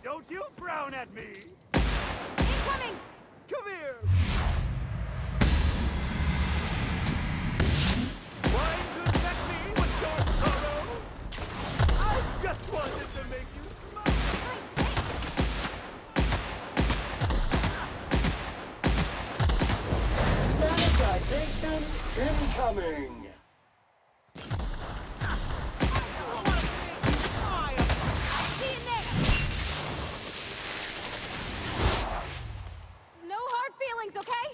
Don't you frown at me! Incoming! Come here! Trying to infect me with your sorrow? I just wanted to make you smile! Sanitization incoming! See you next! No hard feelings, okay?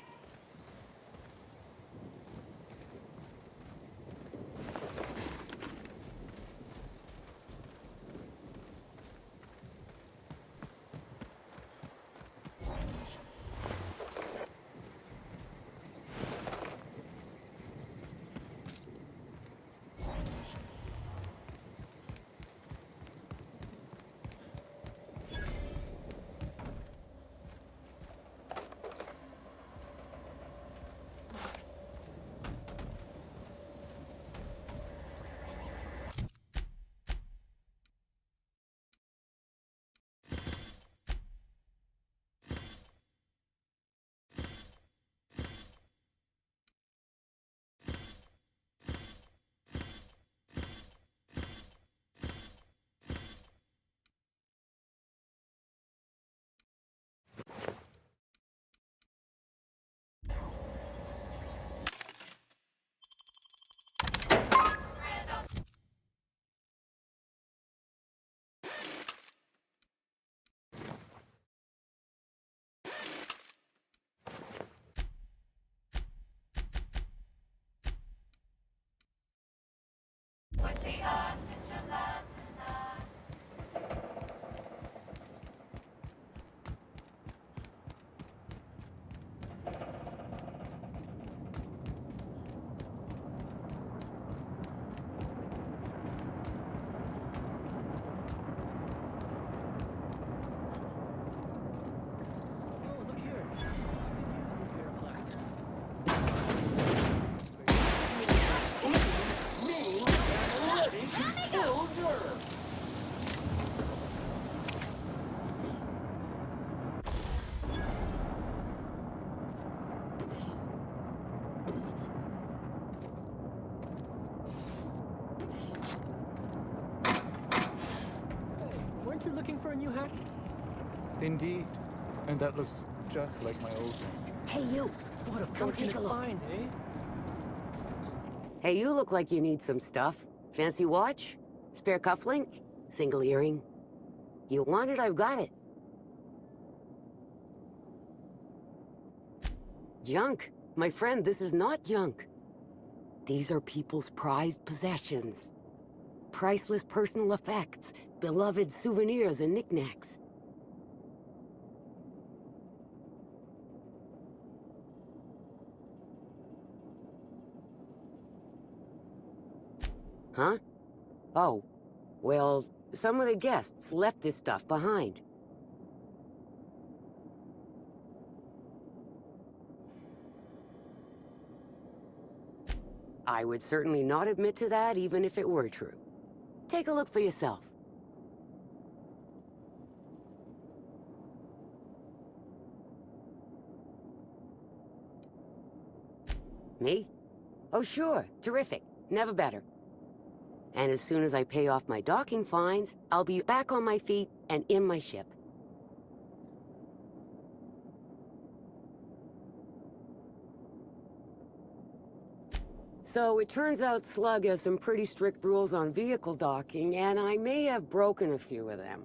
Weren't you looking for a new hat? Indeed. And that looks just like my old one. Hey, you. What a Come take fortunate a look. find, eh? Hey, you look like you need some stuff. Fancy watch? Spare cufflink? Single earring? You want it, I've got it. Junk. My friend, this is not junk. These are people's prized possessions. Priceless personal effects, beloved souvenirs and knickknacks. Huh? Oh. Well, some of the guests left this stuff behind. I would certainly not admit to that, even if it were true. Take a look for yourself. Me? Oh, sure. Terrific. Never better. And as soon as I pay off my docking fines, I'll be back on my feet and in my ship. So it turns out Slug has some pretty strict rules on vehicle docking, and I may have broken a few of them.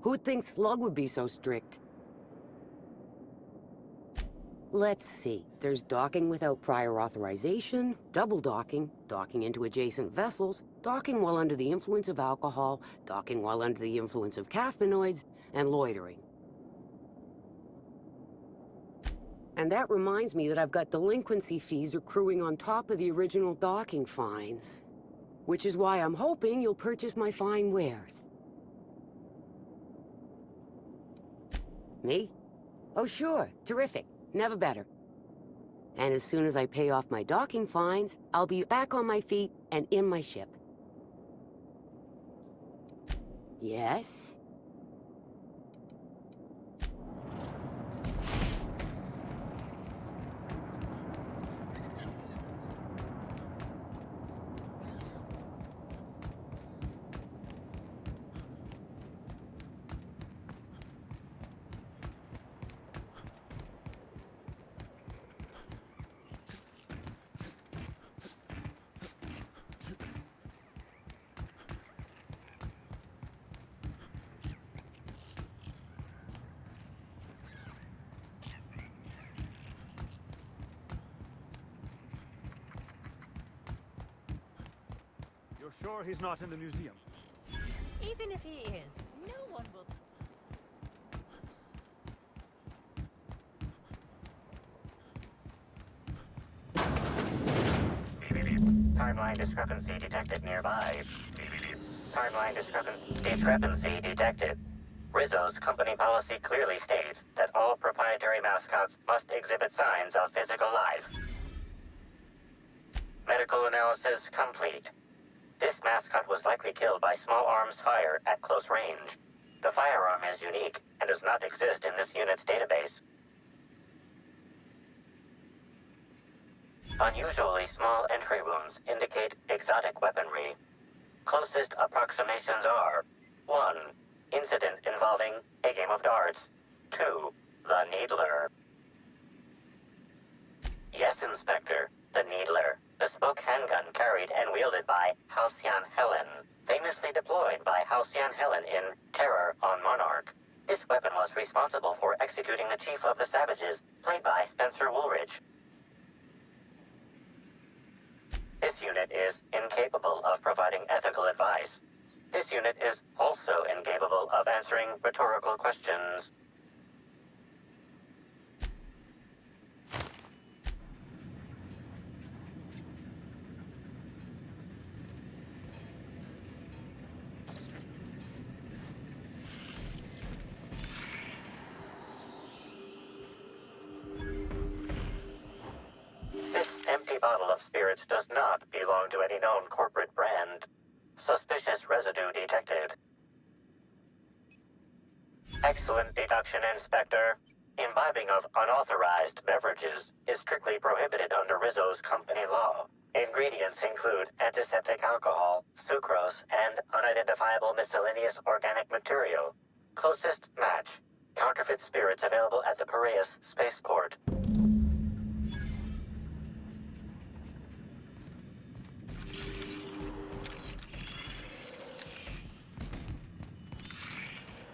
Who'd think Slug would be so strict? Let's see. There's docking without prior authorization, double docking, docking into adjacent vessels, docking while under the influence of alcohol, docking while under the influence of caffeinoids, and loitering. And that reminds me that I've got delinquency fees accruing on top of the original docking fines. Which is why I'm hoping you'll purchase my fine wares. Me? Oh sure, terrific. Never better. And as soon as I pay off my docking fines, I'll be back on my feet and in my ship. Yes? You're sure he's not in the museum? Even if he is, no one will... Timeline discrepancy detected nearby. Timeline discrepancy detected. Rizzo's company policy clearly states that all proprietary mascots must exhibit signs of physical life. Medical analysis complete. This mascot was likely killed by small arms fire at close range. The firearm is unique and does not exist in this unit's database. Unusually small entry wounds indicate exotic weaponry. Closest approximations are 1. Incident involving a game of darts. 2. The Needler. Yes, Inspector. The Needler. Bespoke handgun carried and wielded by Halcyon Helen. Famously deployed by Halcyon Helen in Terror on Monarch. This weapon was responsible for executing the Chief of the Savages, played by Spencer Woolridge. This unit is incapable of providing ethical advice. This unit is also incapable of answering rhetorical questions. This empty bottle of spirits does not belong to any known corporate brand. Suspicious residue detected. Excellent deduction, Inspector. Imbibing of unauthorized beverages is strictly prohibited under Rizzo's company law. Ingredients include antiseptic alcohol, sucrose, and unidentifiable miscellaneous organic material. Closest match. Counterfeit spirits available at the Piraeus spaceport.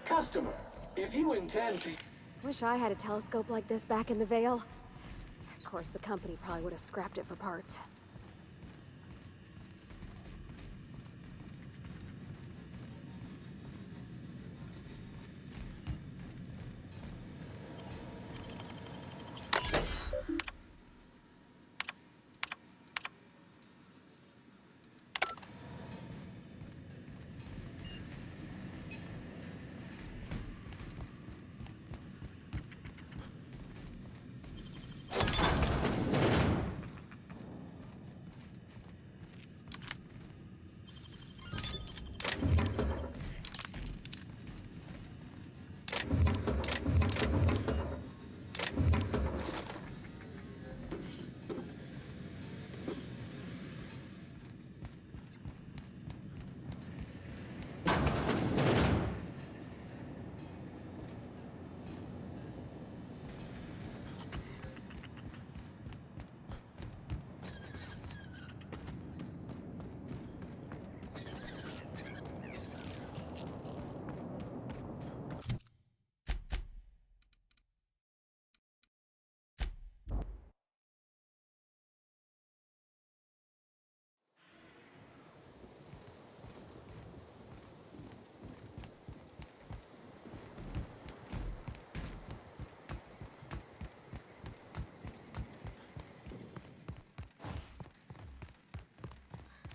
Customer, if you intend to... Wish I had a telescope like this back in the Vale. Of course, the company probably would have scrapped it for parts.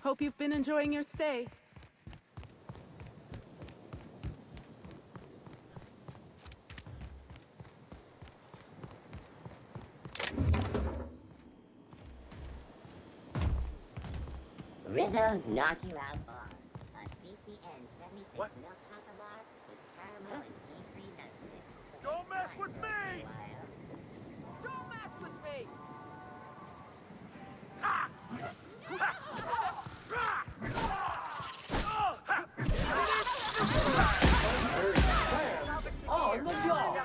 Hope you've been enjoying your stay. Rizzo's Knock You Out Bar. A CCN 76 milk chocolate bar with caramel and tea-free nut. Don't mess with me! Don't mess with me! On the job!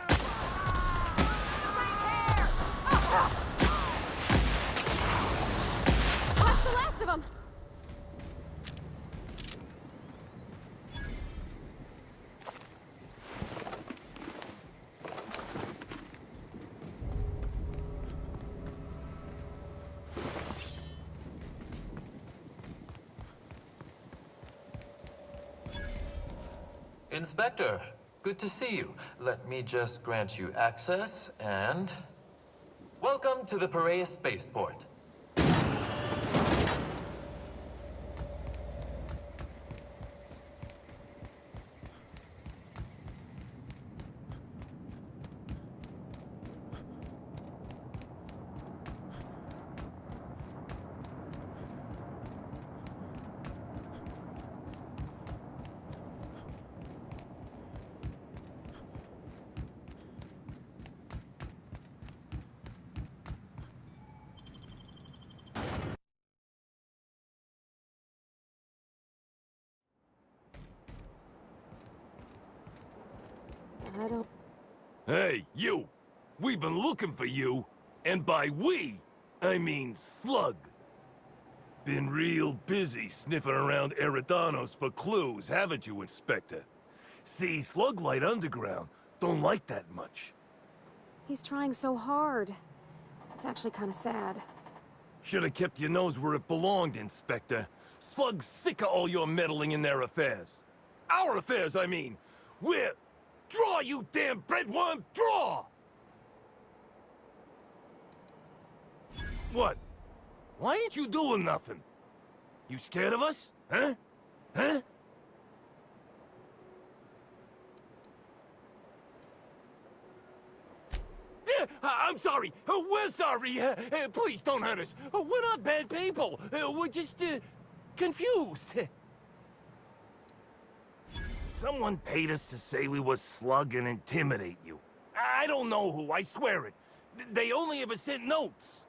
That's the last of them! Inspector, good to see you. Let me just grant you access and... Welcome to the Piraeus Spaceport. I don't... Hey, you! We've been looking for you, and by we, I mean Slug. Been real busy sniffing around Eridanos for clues, haven't you, Inspector? See, Slug Light Underground don't like that much. He's trying so hard. It's actually kind of sad. Should've kept your nose where it belonged, Inspector. Slug's sick of all your meddling in their affairs. Our affairs, I mean. We're... Draw, you damn breadworm! Draw! What? Why ain't you doing nothing? You scared of us? Huh? Huh? I'm sorry. We're sorry. Please don't hurt us. We're not bad people. We're just, confused. Someone paid us to say we were Slug and intimidate you. I don't know who, I swear it. They only ever sent notes.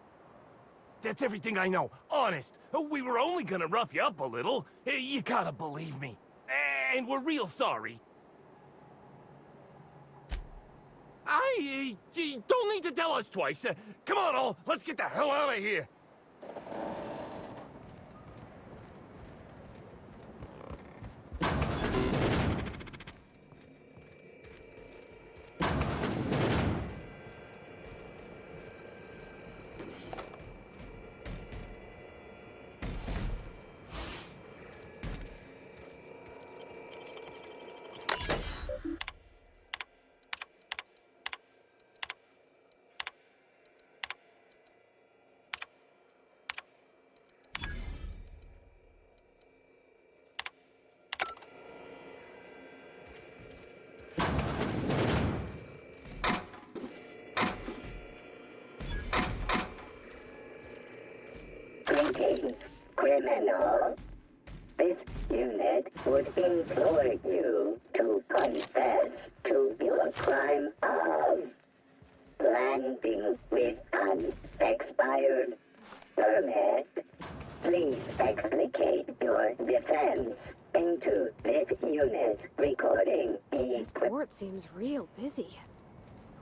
That's everything I know, honest. We were only gonna rough you up a little. You gotta believe me. And we're real sorry. You don't need to tell us twice. Come on, all. Let's get the hell out of here. Greetings, criminal. This unit would implore you to confess to your crime of landing with an expired permit. Please explicate your defense into this unit's recording This port seems real busy.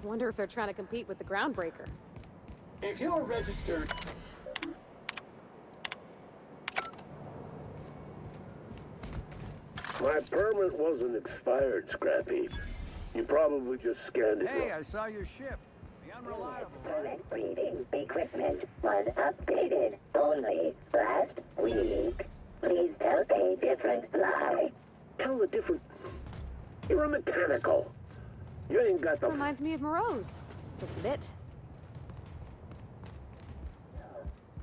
I wonder if they're trying to compete with the Groundbreaker. If you're registered... My permit wasn't expired, Scrappy. You probably just scanned it. Hey, I saw your ship. The Unreliable. permit reading equipment was updated only last week. Please tell a different lie. Tell a different... You're a mechanical. You ain't got the... Reminds me of Moreau's. Just a bit.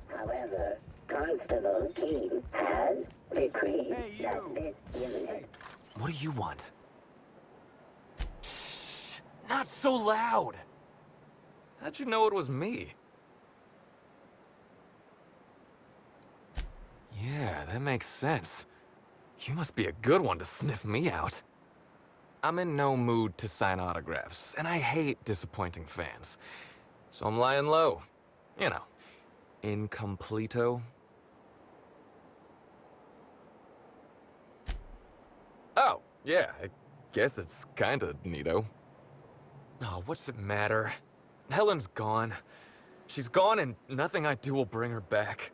However, Constable King has decreed that this unit... What do you want? Shh! Not so loud! How'd you know it was me? Yeah, that makes sense. You must be a good one to sniff me out. I'm in no mood to sign autographs, and I hate disappointing fans. So I'm lying low. You know, incompleto. Oh, yeah, I guess it's kinda neato. Oh, what's it matter? Helen's gone. She's gone and nothing I do will bring her back.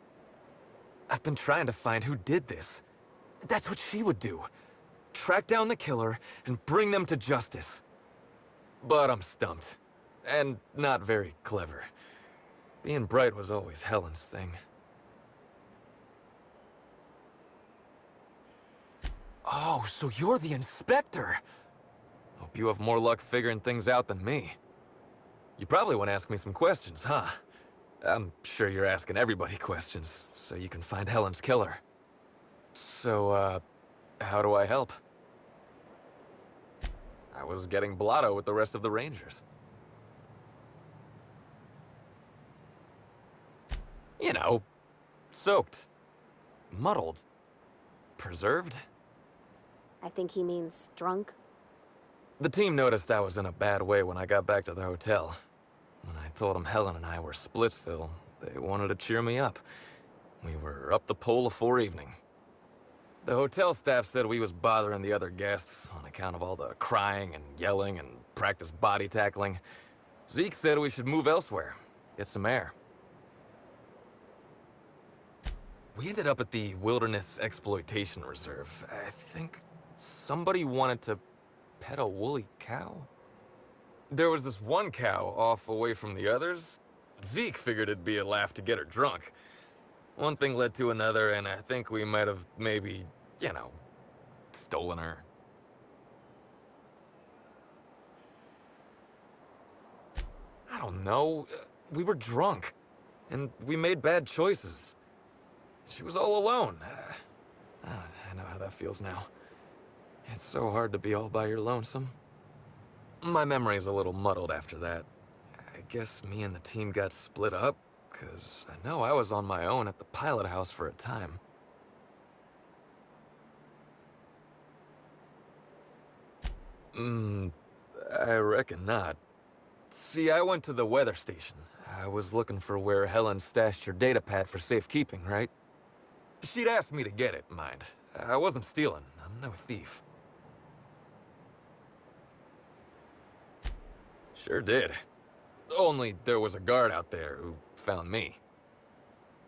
I've been trying to find who did this. That's what she would do. Track down the killer and bring them to justice. But I'm stumped. And not very clever. Being bright was always Helen's thing. Oh, so you're the inspector! Hope you have more luck figuring things out than me. You probably want to ask me some questions, huh? I'm sure you're asking everybody questions, so you can find Helen's killer. So, how do I help? I was getting blotto with the rest of the Rangers. You know, soaked, muddled, preserved. I think he means drunk. The team noticed I was in a bad way when I got back to the hotel. When I told them Helen and I were Splitsville, they wanted to cheer me up. We were up the pole afore evening. The hotel staff said we was bothering the other guests on account of all the crying and yelling and practice body tackling. Zeke said we should move elsewhere, get some air. We ended up at the Wilderness Exploitation Reserve. I think somebody wanted to pet a woolly cow? There was this one cow off away from the others. Zeke figured it'd be a laugh to get her drunk. One thing led to another, and I think we might have maybe, you know, stolen her. I don't know. We were drunk, and we made bad choices. She was all alone. I know how that feels now. It's so hard to be all by your lonesome. My memory's a little muddled after that. I guess me and the team got split up, because I know I was on my own at the pilot house for a time. I reckon not. See, I went to the weather station. I was looking for where Helen stashed her data pad for safekeeping, right? She'd asked me to get it, mind. I wasn't stealing. I'm no thief. Sure did. Only there was a guard out there who found me.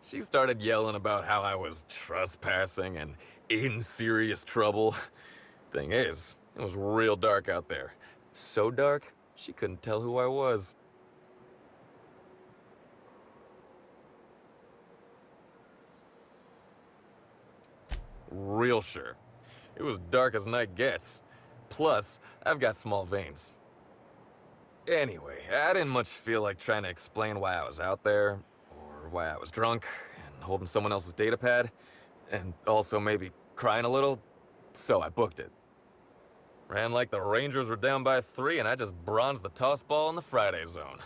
She started yelling about how I was trespassing and in serious trouble. Thing is, it was real dark out there. So dark, she couldn't tell who I was. Real sure. It was dark as night gets. Plus, I've got small veins. Anyway, I didn't much feel like trying to explain why I was out there, or why I was drunk, and holding someone else's data pad, and also maybe crying a little, so I booked it. Ran like the Rangers were down by 3, and I just bronzed the toss ball in the Friday zone.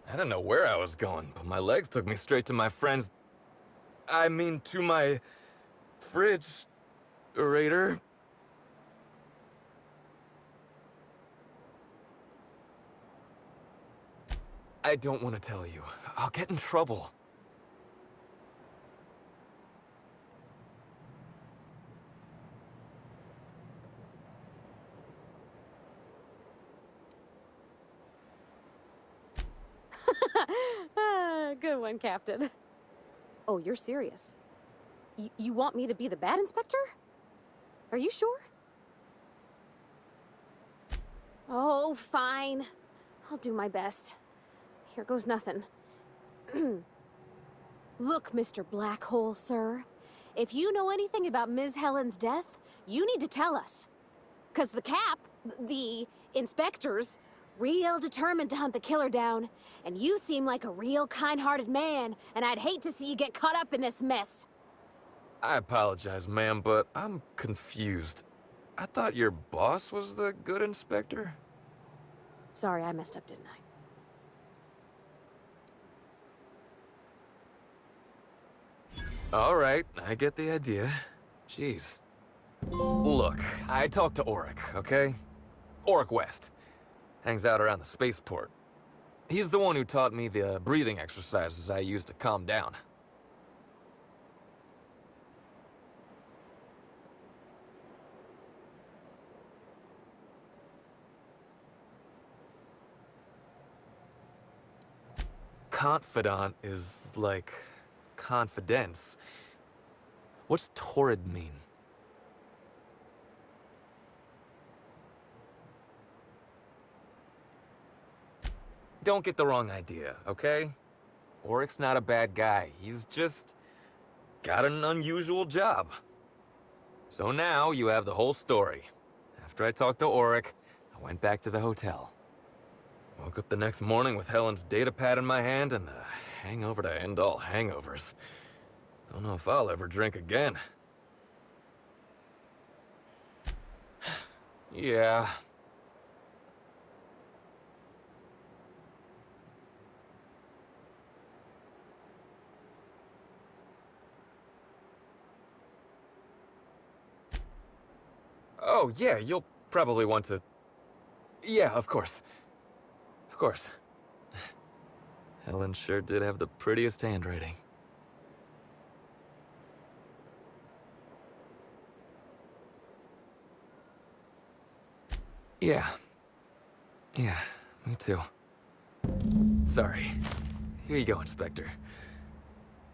I didn't know where I was going, but my legs took me straight to my friend's... to my... fridge-rator. I don't want to tell you. I'll get in trouble. Good one, Captain. Oh, you're serious? You want me to be the bad inspector? Are you sure? Oh, fine. I'll do my best. Here goes nothing. Look, Mr. Black Hole, sir. If you know anything about Ms. Helen's death, you need to tell us. 'Cause the inspectors, Real determined to hunt the killer down. And you seem like a real kind-hearted man, and I'd hate to see you get caught up in this mess. I apologize, ma'am, but I'm confused. I thought your boss was the good inspector? Sorry, I messed up, didn't I? All right, I get the idea. Jeez. Look, I talked to Auric, okay? Auric West. Hangs out around the spaceport. He's the one who taught me the breathing exercises I use to calm down. Confidant is like confidence. What's torrid mean? Don't get the wrong idea, okay? Auric's not a bad guy. He's just got an unusual job. So now you have the whole story. After I talked to Auric, I went back to the hotel. Woke up the next morning with Helen's data pad in my hand and the hangover to end all hangovers. Don't know if I'll ever drink again. Yeah. Oh, yeah, you'll probably want to... Yeah, of course. Of course. Helen sure did have the prettiest handwriting. Yeah. Yeah, me too. Sorry. Here you go, Inspector.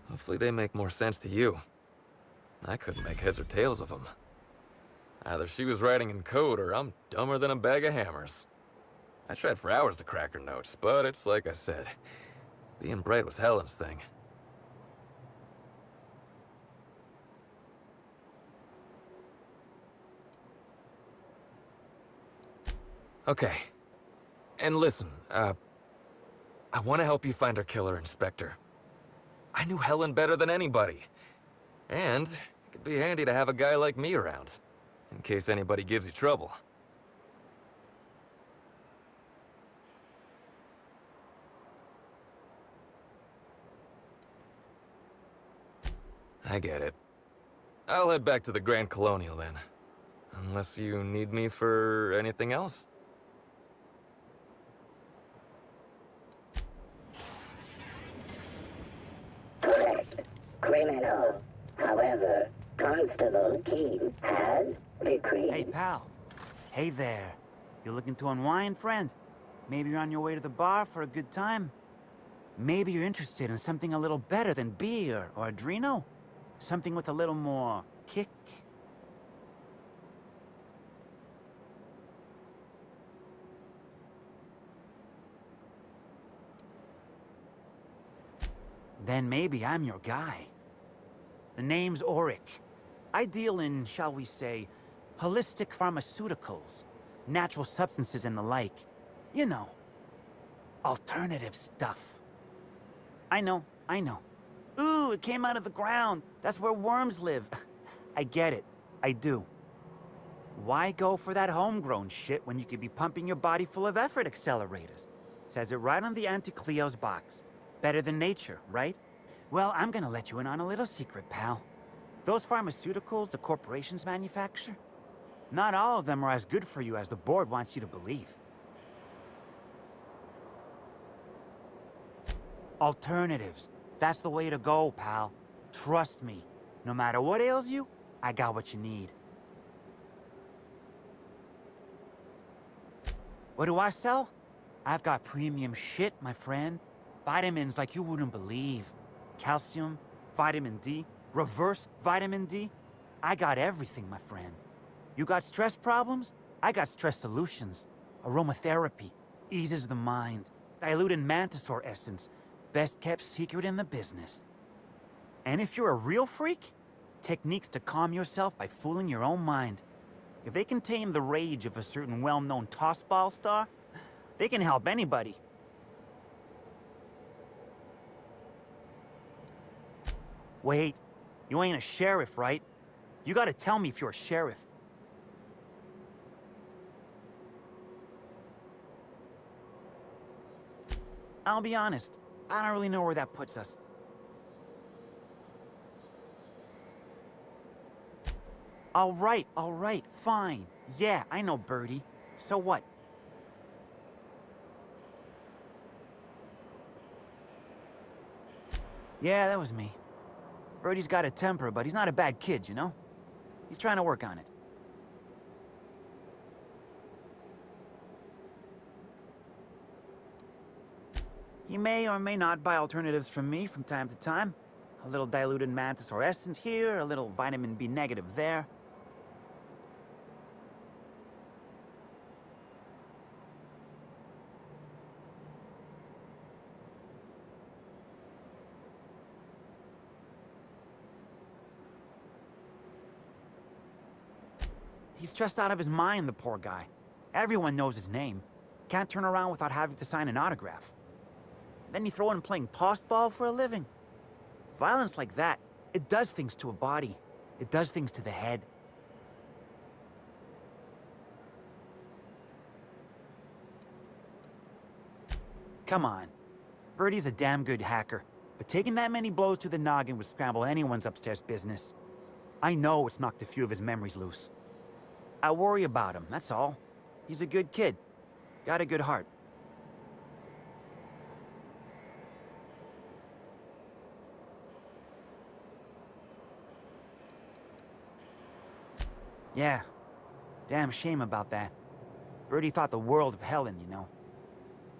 Hopefully they make more sense to you. I couldn't make heads or tails of them. Either she was writing in code or I'm dumber than a bag of hammers. I tried for hours to crack her notes, but it's like I said. Being bright was Helen's thing. Okay. And listen, I want to help you find our killer, Inspector. I knew Helen better than anybody. And it could be handy to have a guy like me around, in case anybody gives you trouble. I get it. I'll head back to the Grand Colonial then. Unless you need me for anything else. Correct. Criminal. However, Constable Keene has decreed... Hey, pal. Hey there. You looking to unwind, friend? Maybe you're on your way to the bar for a good time? Maybe you're interested in something a little better than beer or Adreno? Something with a little more kick? Then maybe I'm your guy. The name's Auric. I deal in, shall we say, holistic pharmaceuticals, natural substances and the like. You know, alternative stuff. I know. Ooh, it came out of the ground. That's where worms live. I get it. I do. Why go for that homegrown shit when you could be pumping your body full of effort accelerators? Says it right on the Anti-Cleo's box. Better than nature, right? Well, I'm gonna let you in on a little secret, pal. Those pharmaceuticals the corporations manufacture, not all of them are as good for you as the board wants you to believe. Alternatives. That's the way to go, pal. Trust me. No matter what ails you, I got what you need. What do I sell? I've got premium shit, my friend. Vitamins like you wouldn't believe. Calcium, vitamin D, reverse vitamin D. I got everything, my friend. You got stress problems? I got stress solutions. Aromatherapy, eases the mind. Diluted mantisaur essence, best kept secret in the business. And if you're a real freak, techniques to calm yourself by fooling your own mind. If they contain the rage of a certain well-known tossball star, They can help anybody. Wait, you ain't a sheriff, right? You gotta tell me if you're a sheriff. I'll be honest, I don't really know where that puts us. All right, fine. Yeah, I know Birdie. So what? Yeah, that was me. Birdie's got a temper, but he's not a bad kid, you know? He's trying to work on it. He may or may not buy alternatives from me from time to time. A little diluted mantis or essence here, a little vitamin B negative there. He's stressed out of his mind, the poor guy. Everyone knows his name. Can't turn around without having to sign an autograph. Then you throw in playing tossball for a living. Violence like that, it does things to a body. It does things to the head. Come on. Birdie's a damn good hacker, but taking that many blows to the noggin would scramble anyone's upstairs business. I know it's knocked a few of his memories loose. I worry about him, that's all. He's a good kid. Got a good heart. Yeah. Damn shame about that. Birdie thought the world of Helen, you know.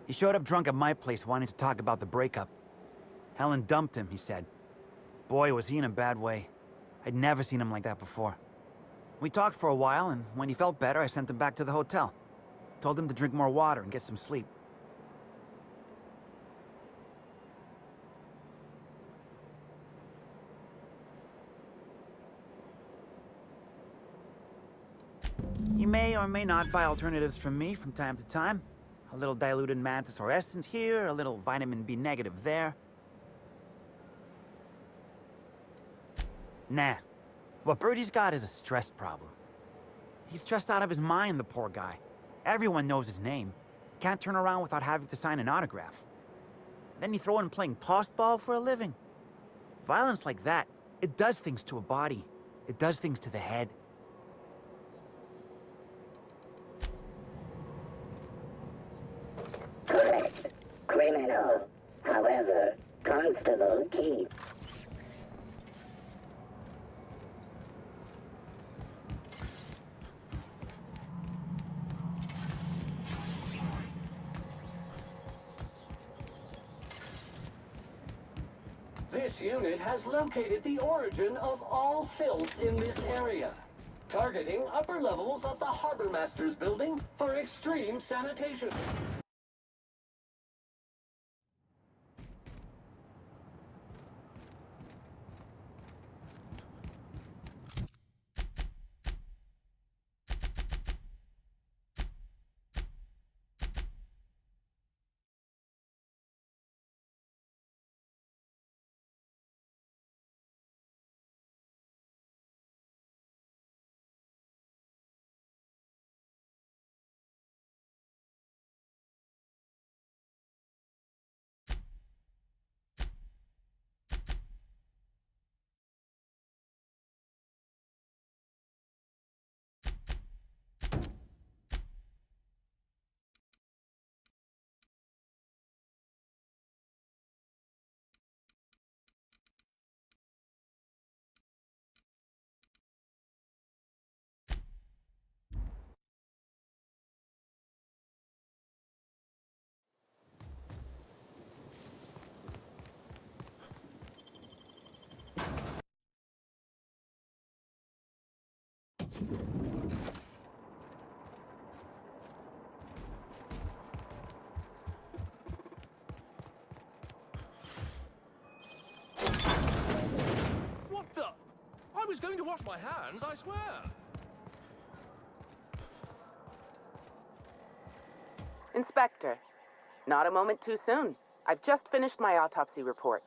He showed up drunk at my place wanting to talk about the breakup. Helen dumped him, he said. Boy, was he in a bad way. I'd never seen him like that before. We talked for a while, and when he felt better, I sent him back to the hotel. Told him to drink more water and get some sleep. He may or may not buy alternatives from me from time to time. A little diluted mantis or essence here, a little vitamin B negative there. Nah. What Birdie's got is a stress problem. He's stressed out of his mind, the poor guy. Everyone knows his name. Can't turn around without having to sign an autograph. Then you throw in playing tossball for a living. Violence like that, it does things to a body. It does things to the head. Correct. Criminal. However, Constable Keith. This unit has located the origin of all filth in this area, targeting upper levels of the Harbor Master's building for extreme sanitation. What the? I was going to wash my hands, I swear. Inspector, not a moment too soon. I've just finished my autopsy report.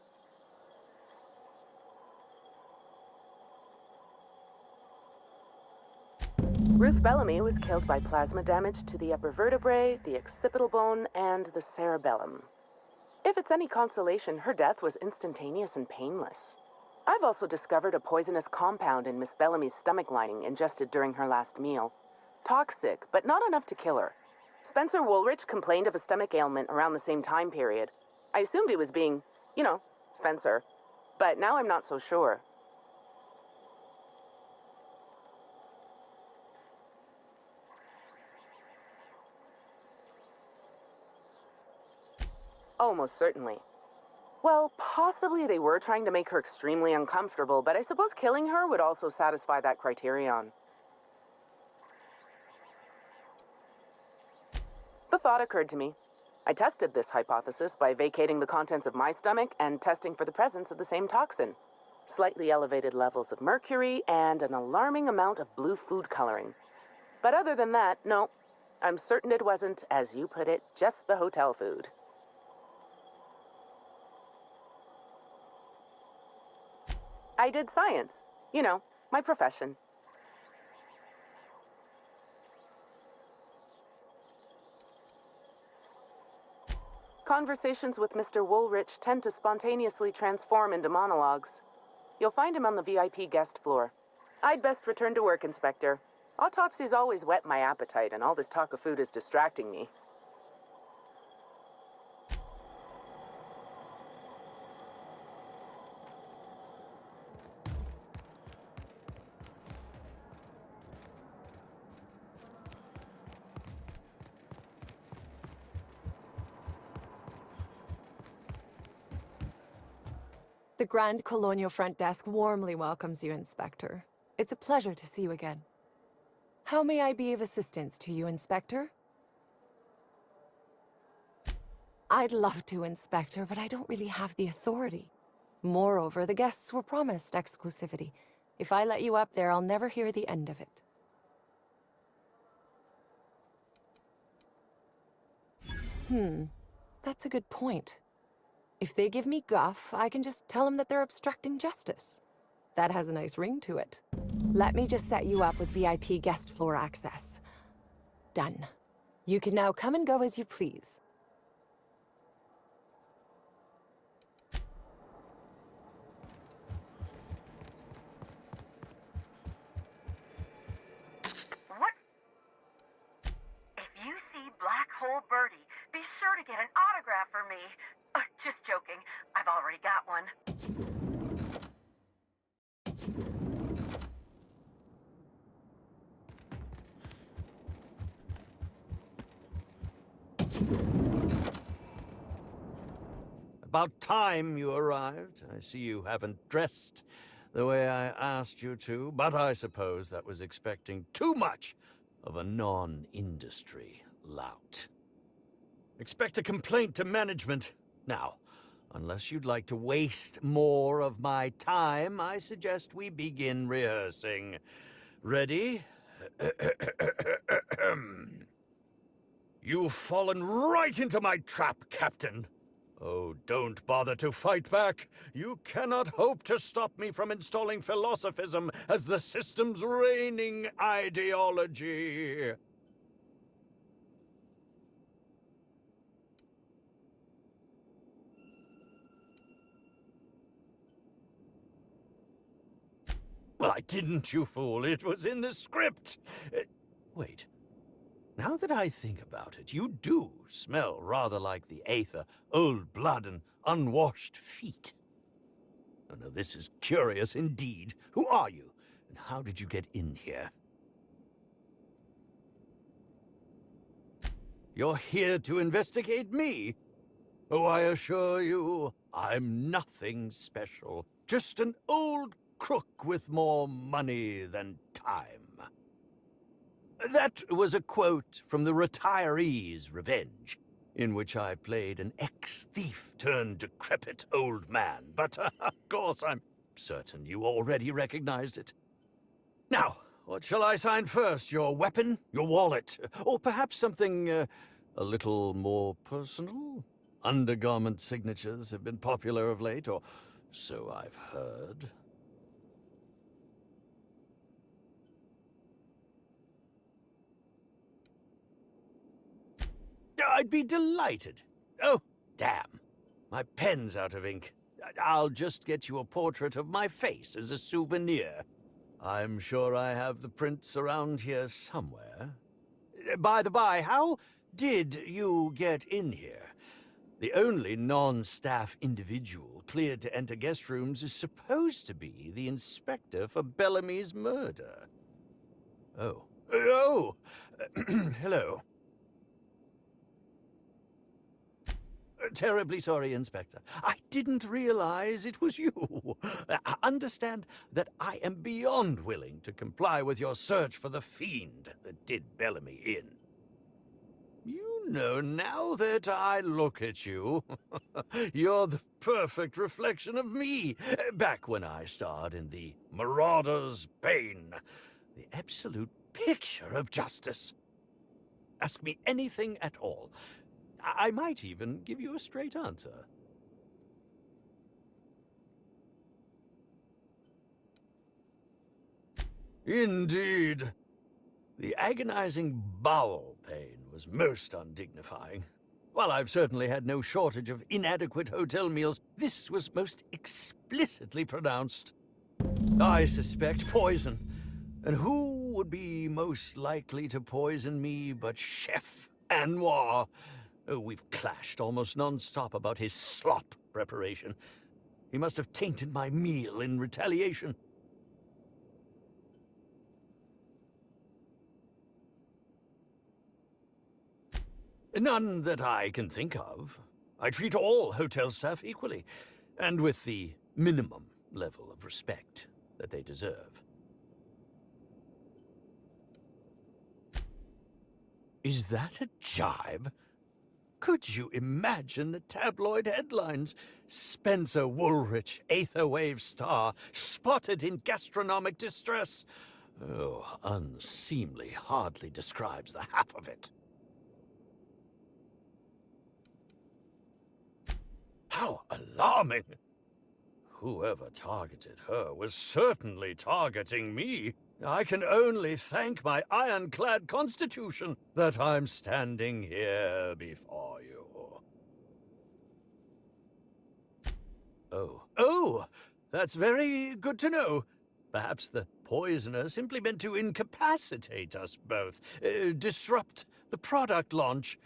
Ruth Bellamy was killed by plasma damage to the upper vertebrae, the occipital bone, and the cerebellum. If it's any consolation, her death was instantaneous and painless. I've also discovered a poisonous compound in Miss Bellamy's stomach lining ingested during her last meal. Toxic, but not enough to kill her. Spencer Woolrich complained of a stomach ailment around the same time period. I assumed he was being, Spencer. But now I'm not so sure. Oh, most certainly. Well, possibly they were trying to make her extremely uncomfortable, but I suppose killing her would also satisfy that criterion. The thought occurred to me. I tested this hypothesis by vacating the contents of my stomach and testing for the presence of the same toxin. Slightly elevated levels of mercury and an alarming amount of blue food coloring. But other than that, no. I'm certain it wasn't, as you put it, just the hotel food. I did science. My profession. Conversations with Mr. Woolrich tend to spontaneously transform into monologues. You'll find him on the VIP guest floor. I'd best return to work, Inspector. Autopsies always whet my appetite, and all this talk of food is distracting me. The Grand Colonial Front Desk warmly welcomes you, Inspector. It's a pleasure to see you again. How may I be of assistance to you, Inspector? I'd love to, Inspector, but I don't really have the authority. Moreover, the guests were promised exclusivity. If I let you up there, I'll never hear the end of it. That's a good point. If they give me guff, I can just tell them that they're obstructing justice. That has a nice ring to it. Let me just set you up with VIP guest floor access. Done. You can now come and go as you please. What? If you see Black Hole Birdie, be sure to get an autograph for me. Just joking. I've already got one. About time you arrived. I see you haven't dressed the way I asked you to, but I suppose that was expecting too much of a non-industry lout. Expect a complaint to management. Now, unless you'd like to waste more of my time, I suggest we begin rehearsing. Ready? You've fallen right into my trap, Captain. Oh, don't bother to fight back. You cannot hope to stop me from installing philosophism as the system's reigning ideology. Well, I didn't, you fool. It was in the script. Wait. Now that I think about it, you do smell rather like the Aether, old blood and unwashed feet. Oh, no, this is curious indeed. Who are you, and how did you get in here? You're here to investigate me? Oh, I assure you, I'm nothing special. Just an old crook with more money than time. That was a quote from The Retiree's Revenge, in which I played an ex-thief turned decrepit old man. But, of course, I'm certain you already recognized it. Now, what shall I sign first? Your weapon? Your wallet? Or perhaps something, A little more personal? Undergarment signatures have been popular of late, or so I've heard. I'd be delighted. Oh, damn. My pen's out of ink. I'll just get you a portrait of my face as a souvenir. I'm sure I have the prints around here somewhere. By the by, how did you get in here? The only non-staff individual cleared to enter guest rooms is supposed to be the inspector for Bellamy's murder. Oh. Oh! Hello. Terribly sorry, Inspector. I didn't realize it was you. Understand that I am beyond willing to comply with your search for the fiend that did Bellamy in. You know, now that I look at you, you're the perfect reflection of me, back when I starred in the Marauder's Bane, the absolute picture of justice. Ask me anything at all. I might even give you a straight answer. Indeed. The agonizing bowel pain was most undignifying. While I've certainly had no shortage of inadequate hotel meals, this was most explicitly pronounced. I suspect poison. And who would be most likely to poison me but Chef Anwar? Oh, we've clashed almost non-stop about his slop preparation. He must have tainted my meal in retaliation. None that I can think of. I treat all hotel staff equally, and with the minimum level of respect that they deserve. Is that a jibe? Could you imagine the tabloid headlines? Spencer Woolrich, Aetherwave star, spotted in gastronomic distress. Oh, unseemly hardly describes the half of it. How alarming! Whoever targeted her was certainly targeting me. I can only thank my ironclad constitution that I'm standing here before you. Oh, that's very good to know. Perhaps the poisoner simply meant to incapacitate us both, disrupt the product launch.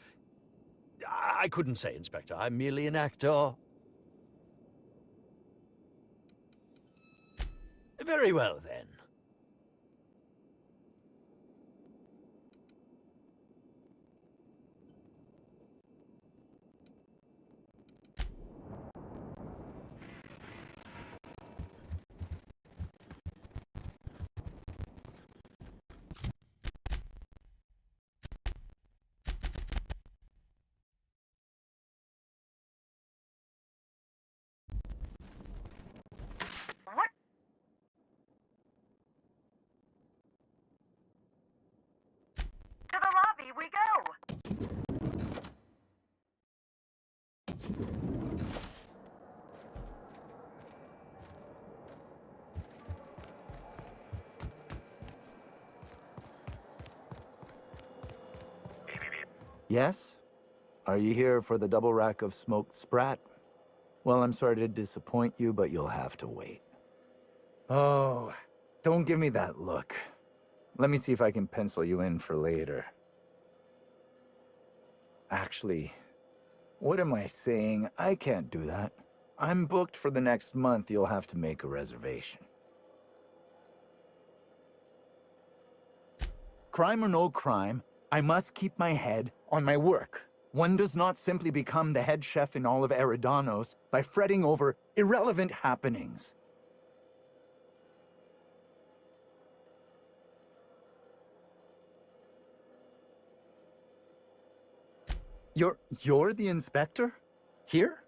I couldn't say, Inspector. I'm merely an actor. Very well, then. What? To the lobby we go! Yes? Are you here for the double rack of smoked sprat? Well, I'm sorry to disappoint you, but you'll have to wait. Oh, don't give me that look. Let me see if I can pencil you in for later. Actually, what am I saying? I can't do that. I'm booked for the next month. You'll have to make a reservation. Crime or no crime, I must keep my head on my work. One does not simply become the head chef in all of Eridanos by fretting over irrelevant happenings. You're the inspector? Here?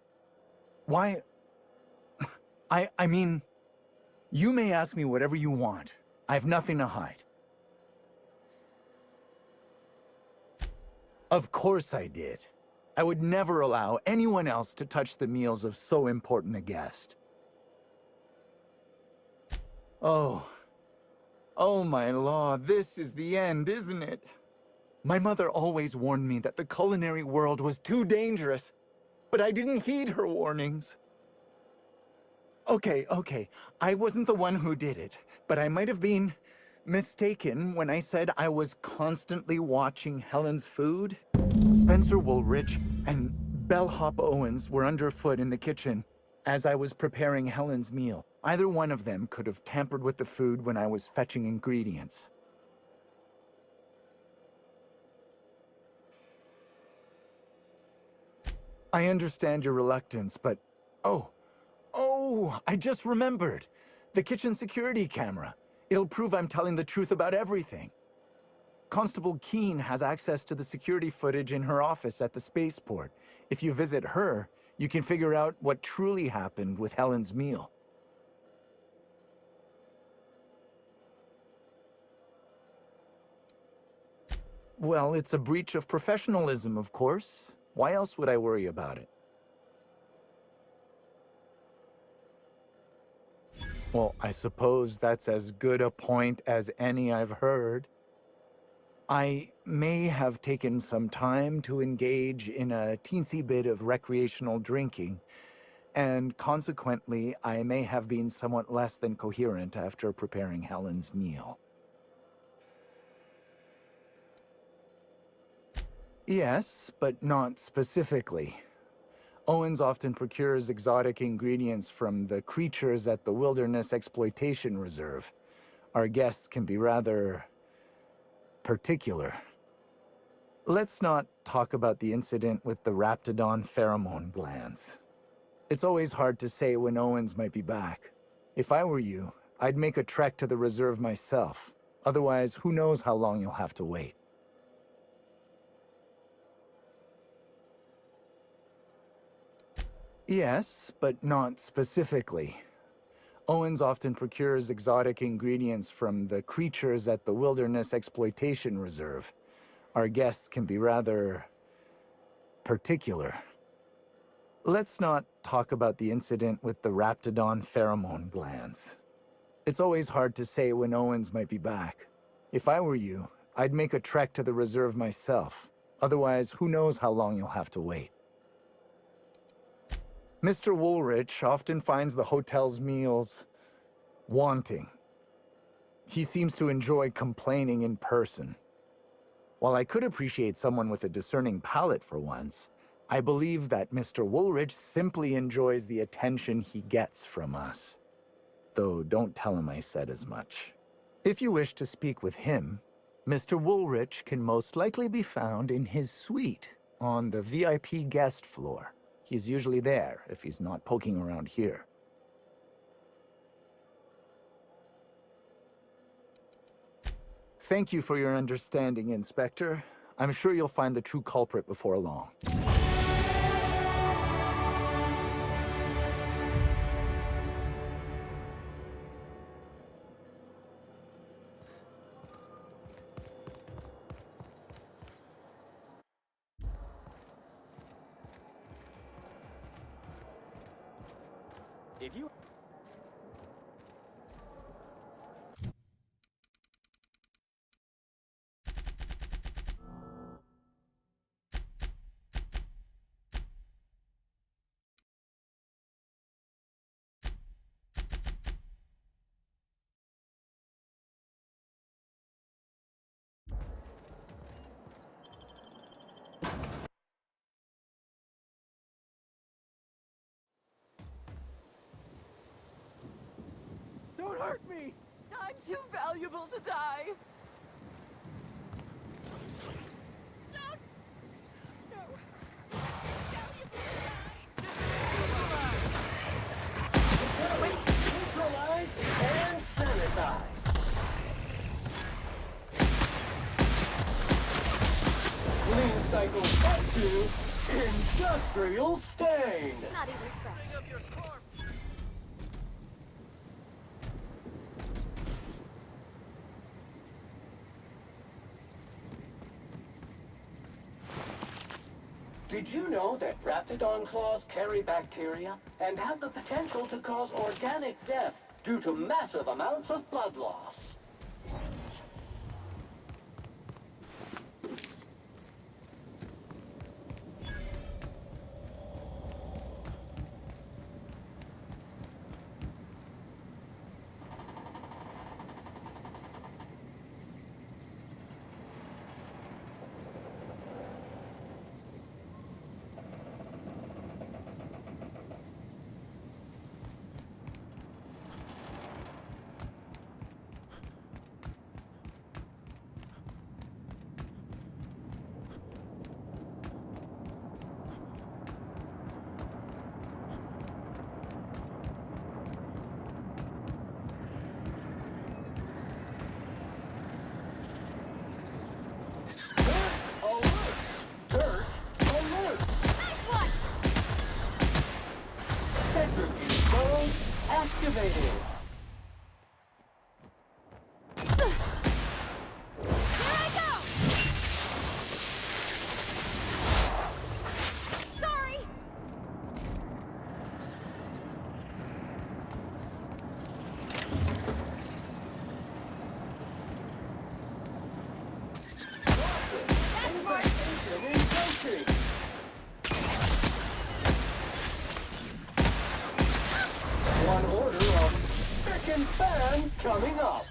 Why? I mean, you may ask me whatever you want. I have nothing to hide. Of course I did. I would never allow anyone else to touch the meals of so important a guest. Oh. Oh my law, this is the end, isn't it? My mother always warned me that the culinary world was too dangerous, but I didn't heed her warnings. Okay, I wasn't the one who did it, but I might have been mistaken when I said I was constantly watching Helen's food. Spencer Woolrich and Bellhop Owens were underfoot in the kitchen as I was preparing Helen's meal. Either one of them could have tampered with the food when I was fetching ingredients. I understand your reluctance, but... Oh, I just remembered. The kitchen security camera. It'll prove I'm telling the truth about everything. Constable Keene has access to the security footage in her office at the spaceport. If you visit her, you can figure out what truly happened with Helen's meal. Well, it's a breach of professionalism, of course. Why else would I worry about it? Well, I suppose that's as good a point as any I've heard. I may have taken some time to engage in a teensy bit of recreational drinking, and consequently, I may have been somewhat less than coherent after preparing Helen's meal. Yes, but not specifically. Owens often procures exotic ingredients from the creatures at the Wilderness Exploitation Reserve. Our guests can be rather particular. Let's not talk about the incident with the Raptidon pheromone glands. It's always hard to say when Owens might be back. If I were you, I'd make a trek to the reserve myself. Otherwise, who knows how long you'll have to wait. Yes, but not specifically. Owens often procures exotic ingredients from the creatures at the Wilderness Exploitation Reserve. Our guests can be rather particular. Let's not talk about the incident with the Raptidon pheromone glands. It's always hard to say when Owens might be back. If I were you, I'd make a trek to the reserve myself. Otherwise, who knows how long you'll have to wait. Mr. Woolrich often finds the hotel's meals wanting. He seems to enjoy complaining in person. While I could appreciate someone with a discerning palate for once, I believe that Mr. Woolrich simply enjoys the attention he gets from us. Though don't tell him I said as much. If you wish to speak with him, Mr. Woolrich can most likely be found in his suite on the VIP guest floor. He's usually there if he's not poking around here. Thank you for your understanding, Inspector. I'm sure you'll find the true culprit before long. If you... Don't hurt me! I'm too valuable to die. Neutralized and sanitized. Clean cycle up to industrial stain. Not even a scratch. Did you know that Raptidon claws carry bacteria and have the potential to cause organic death due to massive amounts of blood loss? Dirt alert! Nice one! Centrifuge mode activated. Here I go! Sorry! That's smart! Engaging. One order of frickin' fan coming up.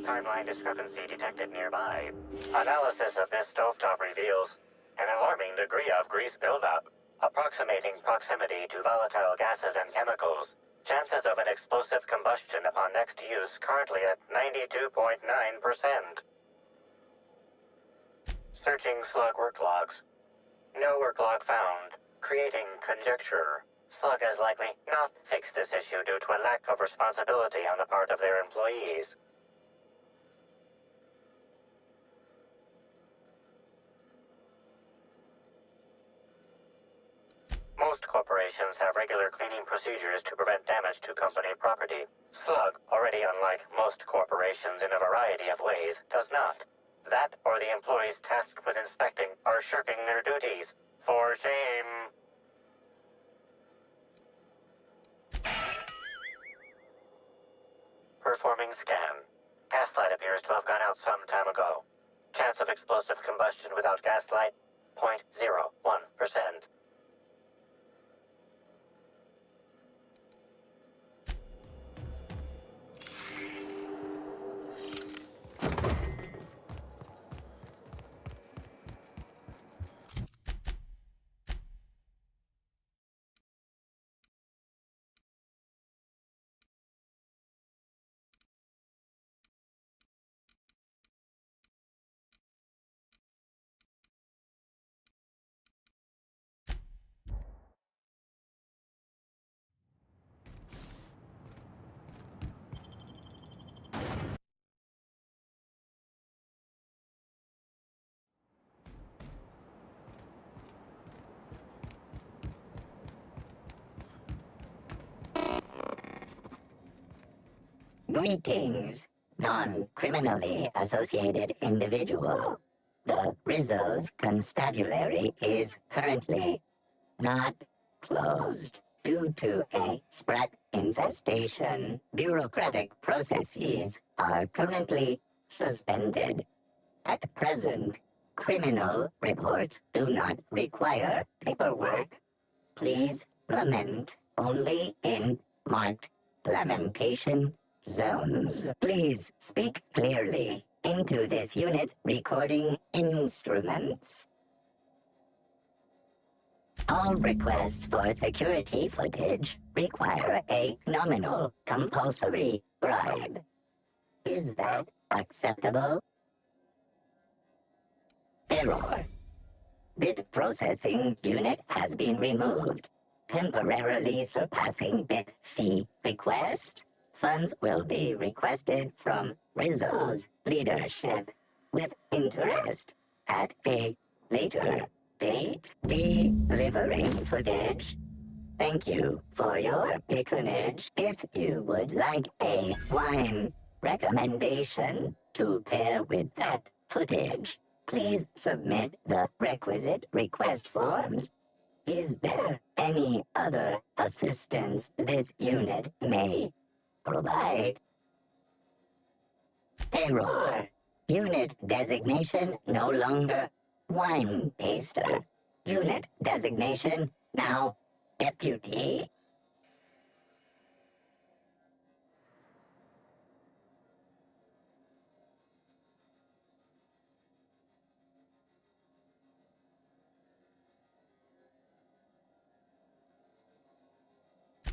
Timeline discrepancy detected nearby. Analysis of this stovetop reveals an alarming degree of grease buildup, approximating proximity to volatile gases and chemicals. Chances of an explosive combustion upon next use currently at 92.9%. Searching slug work logs. No work log found. Creating conjecture. Slug has likely not fixed this issue due to a lack of responsibility on the part of their employees. Most corporations have regular cleaning procedures to prevent damage to company property. Slug, already unlike most corporations in a variety of ways, does not. That or the employees tasked with inspecting are shirking their duties. For shame. Performing scan. Gaslight appears to have gone out some time ago. Chance of explosive combustion without gaslight, 0.01%. Greetings, non-criminally associated individual. The Rizzo's constabulary is currently not closed due to a sprat infestation. Bureaucratic processes are currently suspended. At present, criminal reports do not require paperwork. Please lament only in marked lamentation zones. Please speak clearly into this unit's recording instruments. All requests for security footage require a nominal compulsory bribe. Is that acceptable? Error. Bit processing unit has been removed, temporarily surpassing bit fee request. Funds will be requested from Rizzo's leadership with interest at a later date. Delivering footage. Thank you for your patronage. If you would like a wine recommendation to pair with that footage, please submit the requisite request forms. Is there any other assistance this unit may provide? Error. Unit designation no longer wine taster. Unit designation now deputy.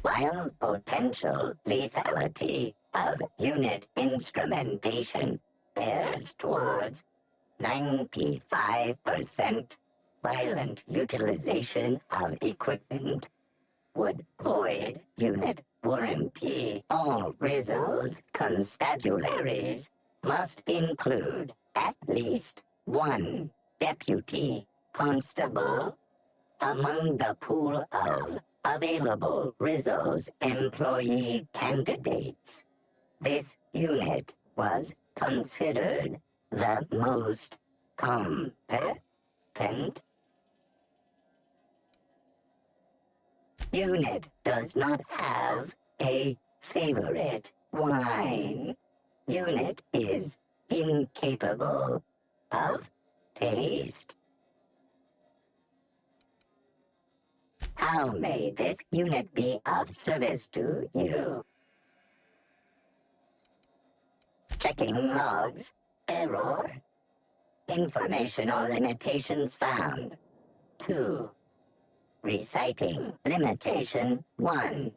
While potential lethality of unit instrumentation bears towards 95%, violent utilization of equipment would void unit warranty. All Rizzo's constabularies must include at least one deputy constable among the pool of available Rizzo's employee candidates. This unit was considered the most competent. Unit does not have a favorite wine. Unit is incapable of taste. How may this unit be of service to you? Checking logs. Error. Informational limitations found. 2. Reciting limitation 1.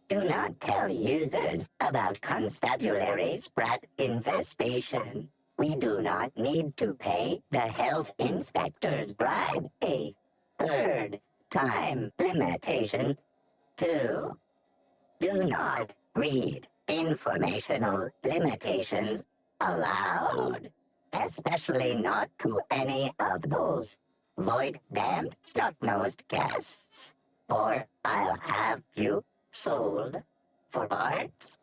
Do not tell users about constabulary sprat infestation. We do not need to pay the health inspector's bribe. A third time limitation 2. Do not read informational limitations aloud, especially not to any of those void-damned snot-nosed guests, or I'll have you sold for parts.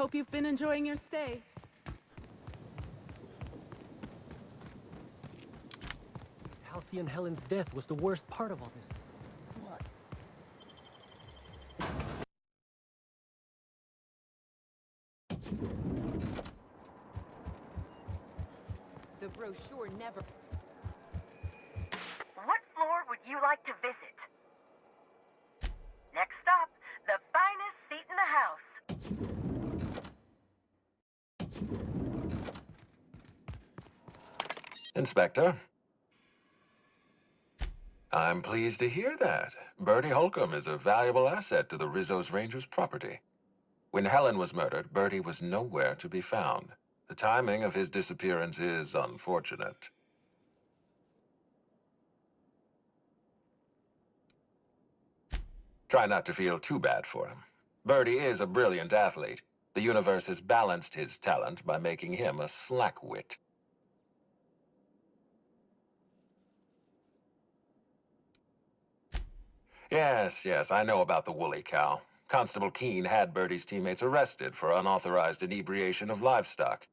Hope you've been enjoying your stay. Halcyon Helen's death was the worst part of all this. What? The brochure never... What floor would you like to visit? Next stop, the finest seat in the house. Inspector? I'm pleased to hear that. Bertie Holcomb is a valuable asset to the Rizzo's Rangers property. When Helen was murdered, Bertie was nowhere to be found. The timing of his disappearance is unfortunate. Try not to feel too bad for him. Bertie is a brilliant athlete. The universe has balanced his talent by making him a slackwit. Yes, I know about the woolly cow. Constable Keene had Bertie's teammates arrested for unauthorized inebriation of livestock.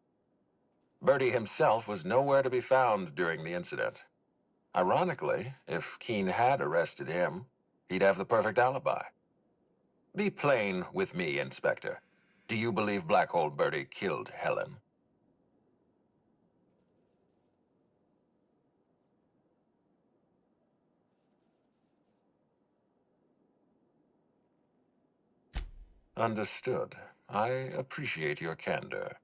Bertie himself was nowhere to be found during the incident. Ironically, if Keene had arrested him, he'd have the perfect alibi. Be plain with me, Inspector. Do you believe Black Hole Bertie killed Helen? Understood. I appreciate your candor.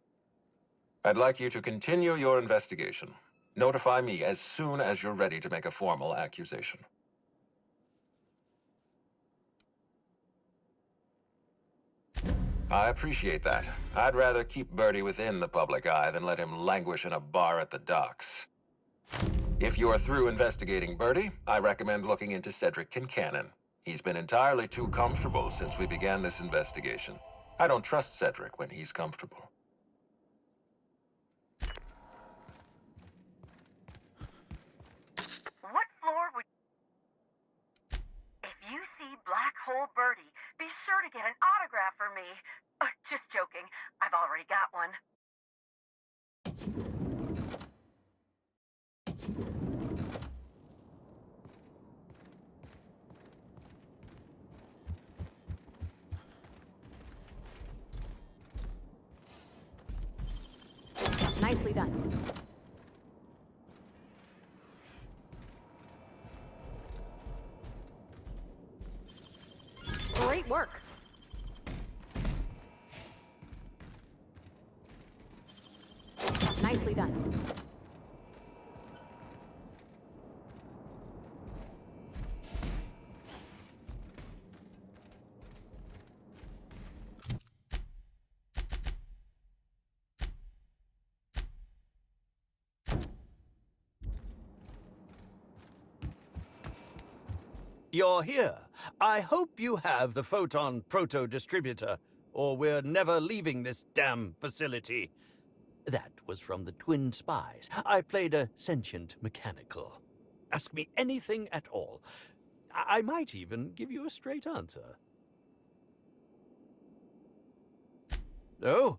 I'd like you to continue your investigation. Notify me as soon as you're ready to make a formal accusation. I appreciate that. I'd rather keep Bertie within the public eye than let him languish in a bar at the docks. If you're through investigating Bertie, I recommend looking into Cedric Kincannon. He's been entirely too comfortable since we began this investigation. I don't trust Cedric when he's comfortable. What floor would... If you see Black Hole Bertie, be sure to get an autograph for me. Just joking. I've already got one. Nicely done. Great work. Nicely done. You're here. I hope you have the Photon Proto-Distributor, or we're never leaving this damn facility. That was from the Twin Spies. I played a sentient mechanical. Ask me anything at all. I might even give you a straight answer. Oh,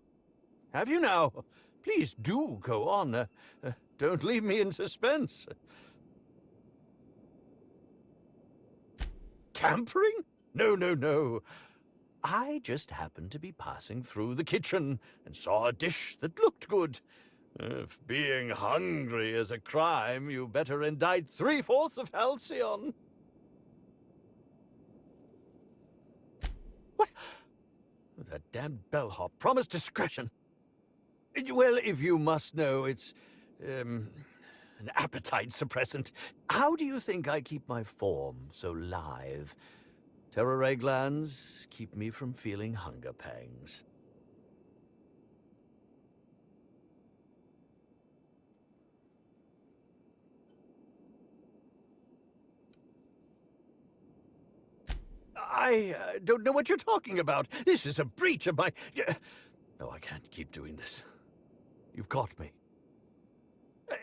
have you now? Please do go on. Don't leave me in suspense. Tampering? No. I just happened to be passing through the kitchen and saw a dish that looked good. If being hungry is a crime, you better indict 3/4 of Halcyon. What? That damned bellhop promised discretion. Well, if you must know, it's, an appetite suppressant. How do you think I keep my form so lithe? Terror glands keep me from feeling hunger pangs. I don't know what you're talking about. This is a breach of my... No, I can't keep doing this. You've caught me.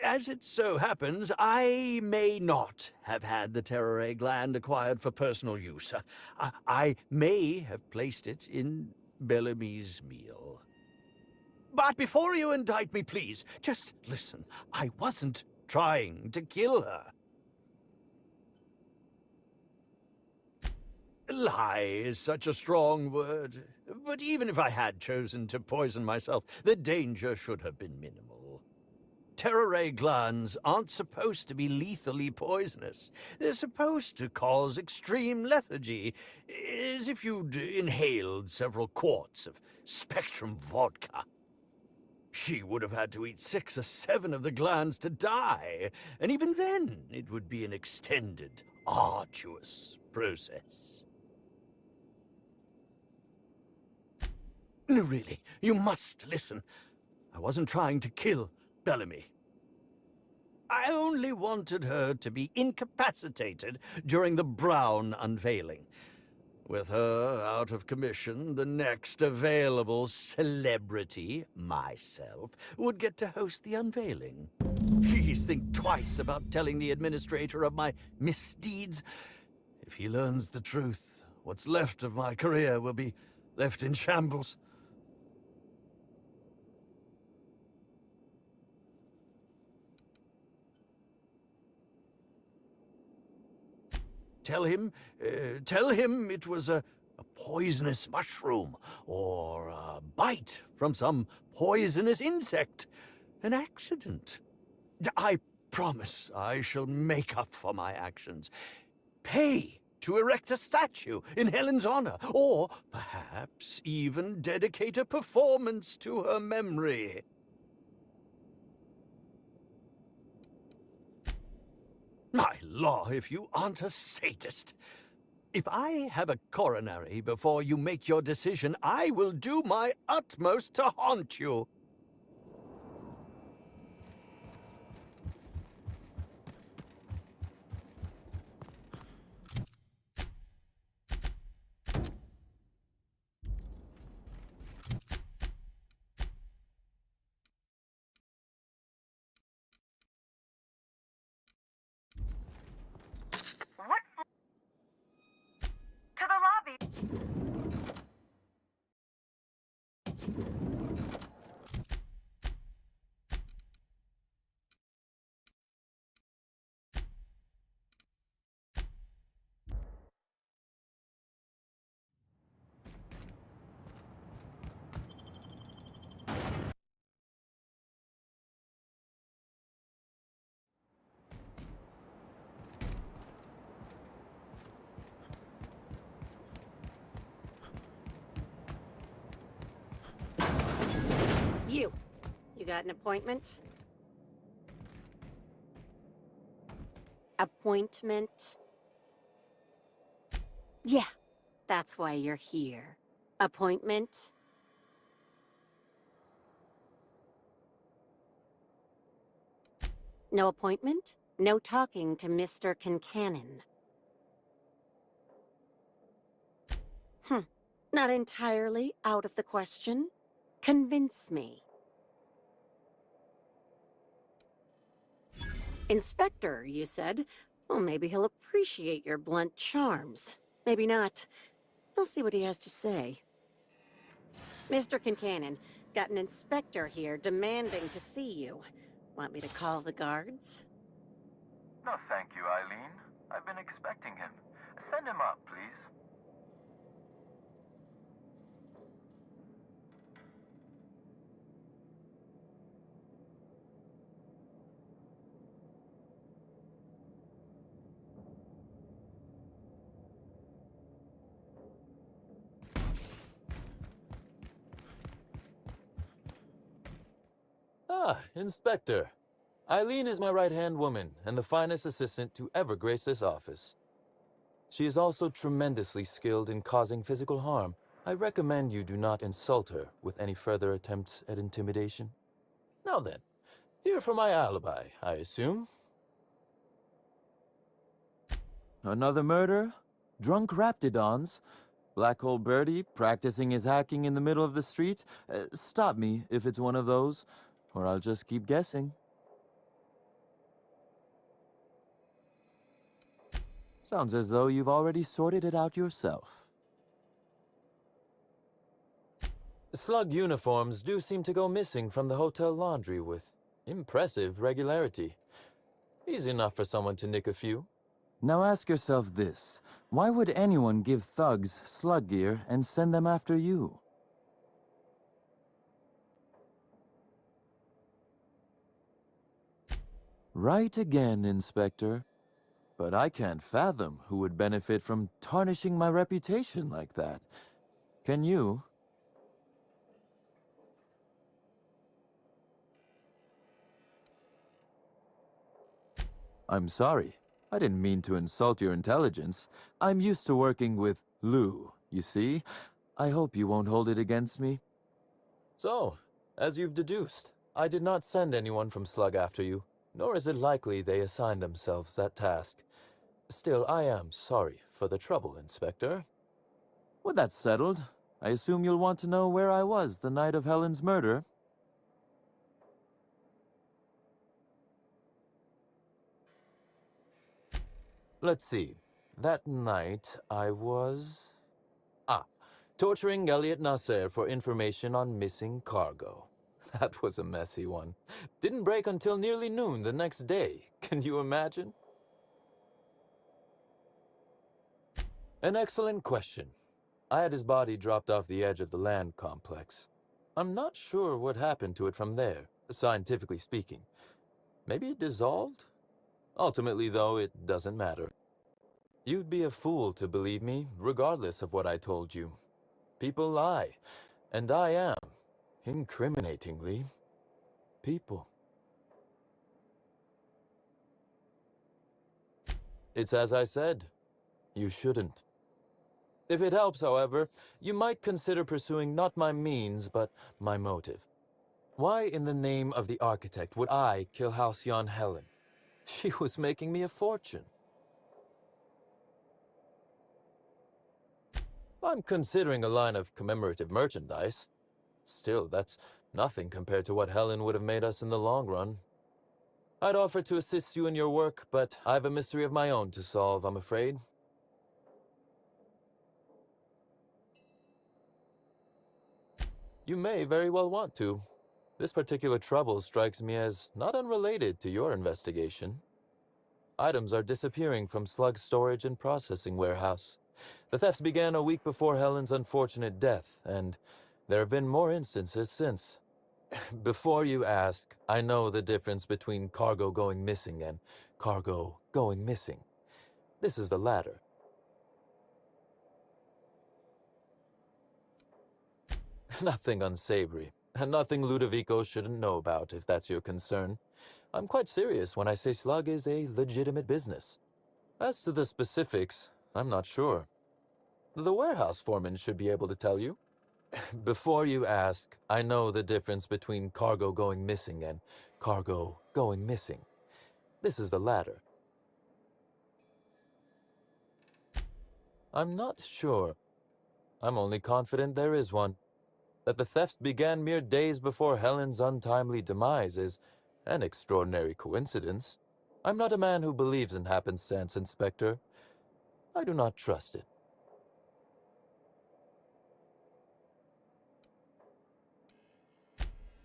As it so happens, I may not have had the terror gland acquired for personal use. I may have placed it in Bellamy's meal. But before you indict me, please, just listen. I wasn't trying to kill her. Lie is such a strong word. But even if I had chosen to poison myself, the danger should have been minimal. Terror ray glands aren't supposed to be lethally poisonous. They're supposed to cause extreme lethargy, as if you'd inhaled several quarts of Spectrum vodka. She would have had to eat 6 or 7 of the glands to die, and even then it would be an extended, arduous process. No, really, you must listen. I wasn't trying to kill Bellamy. I only wanted her to be incapacitated during the Brown unveiling. With her out of commission, the next available celebrity, myself, would get to host the unveiling. Please think twice about telling the administrator of my misdeeds. If he learns the truth, what's left of my career will be left in shambles. Tell him it was a poisonous mushroom, or a bite from some poisonous insect. An accident. I promise I shall make up for my actions. Pay to erect a statue in Helen's honor, or perhaps even dedicate a performance to her memory. My law, if you aren't a sadist. If I have a coronary before you make your decision, I will do my utmost to haunt you. What? To the lobby. You got an appointment? Appointment? Yeah, that's why you're here. Appointment? No appointment? No talking to Mr. Kincannon. Not entirely out of the question. Convince me. Inspector, you said? Well, maybe he'll appreciate your blunt charms. Maybe not. I'll see what he has to say. Mr. Kincannon, got an inspector here demanding to see you. Want me to call the guards? No, thank you, Eileen. I've been expecting him. Send him up, please. Ah, Inspector. Eileen is my right-hand woman and the finest assistant to ever grace this office. She is also tremendously skilled in causing physical harm. I recommend you do not insult her with any further attempts at intimidation. Now then, here for my alibi, I assume. Another murder? Drunk Raptidons? Black Hole Birdie practicing his hacking in the middle of the street? Stop me if it's one of those, or I'll just keep guessing. Sounds as though you've already sorted it out yourself. Slug uniforms do seem to go missing from the hotel laundry with impressive regularity. Easy enough for someone to nick a few. Now ask yourself this. Why would anyone give thugs slug gear and send them after you? Right again, Inspector. But I can't fathom who would benefit from tarnishing my reputation like that. Can you? I'm sorry. I didn't mean to insult your intelligence. I'm used to working with Lou, you see? I hope you won't hold it against me. So, as you've deduced, I did not send anyone from Slug after you, nor is it likely they assigned themselves that task. Still, I am sorry for the trouble, Inspector. With that settled, I assume you'll want to know where I was the night of Helen's murder. Let's see. That night, I was... torturing Elliot Nasser for information on missing cargo. That was a messy one. Didn't break until nearly noon the next day. Can you imagine? An excellent question. I had his body dropped off the edge of the land complex. I'm not sure what happened to it from there, scientifically speaking. Maybe it dissolved? Ultimately, though, it doesn't matter. You'd be a fool to believe me, regardless of what I told you. People lie, and I am, incriminatingly, people. It's as I said. You shouldn't. If it helps, however, you might consider pursuing not my means, but my motive. Why in the name of the architect would I kill Halcyon Helen? She was making me a fortune. I'm considering a line of commemorative merchandise. Still, that's nothing compared to what Helen would have made us in the long run. I'd offer to assist you in your work, but I have a mystery of my own to solve, I'm afraid. You may very well want to. This particular trouble strikes me as not unrelated to your investigation. Items are disappearing from Slug's storage and processing warehouse. The thefts began a week before Helen's unfortunate death, and there have been more instances since. Before you ask, I know the difference between cargo going missing and cargo going missing. This is the latter. Nothing unsavory, and nothing Ludovico shouldn't know about, if that's your concern. I'm quite serious when I say Slug is a legitimate business. As to the specifics, I'm not sure. The warehouse foreman should be able to tell you. Before you ask, I know the difference between cargo going missing and cargo going missing. This is the latter. I'm not sure. I'm only confident there is one. That the thefts began mere days before Helen's untimely demise is an extraordinary coincidence. I'm not a man who believes in happenstance, Inspector. I do not trust it.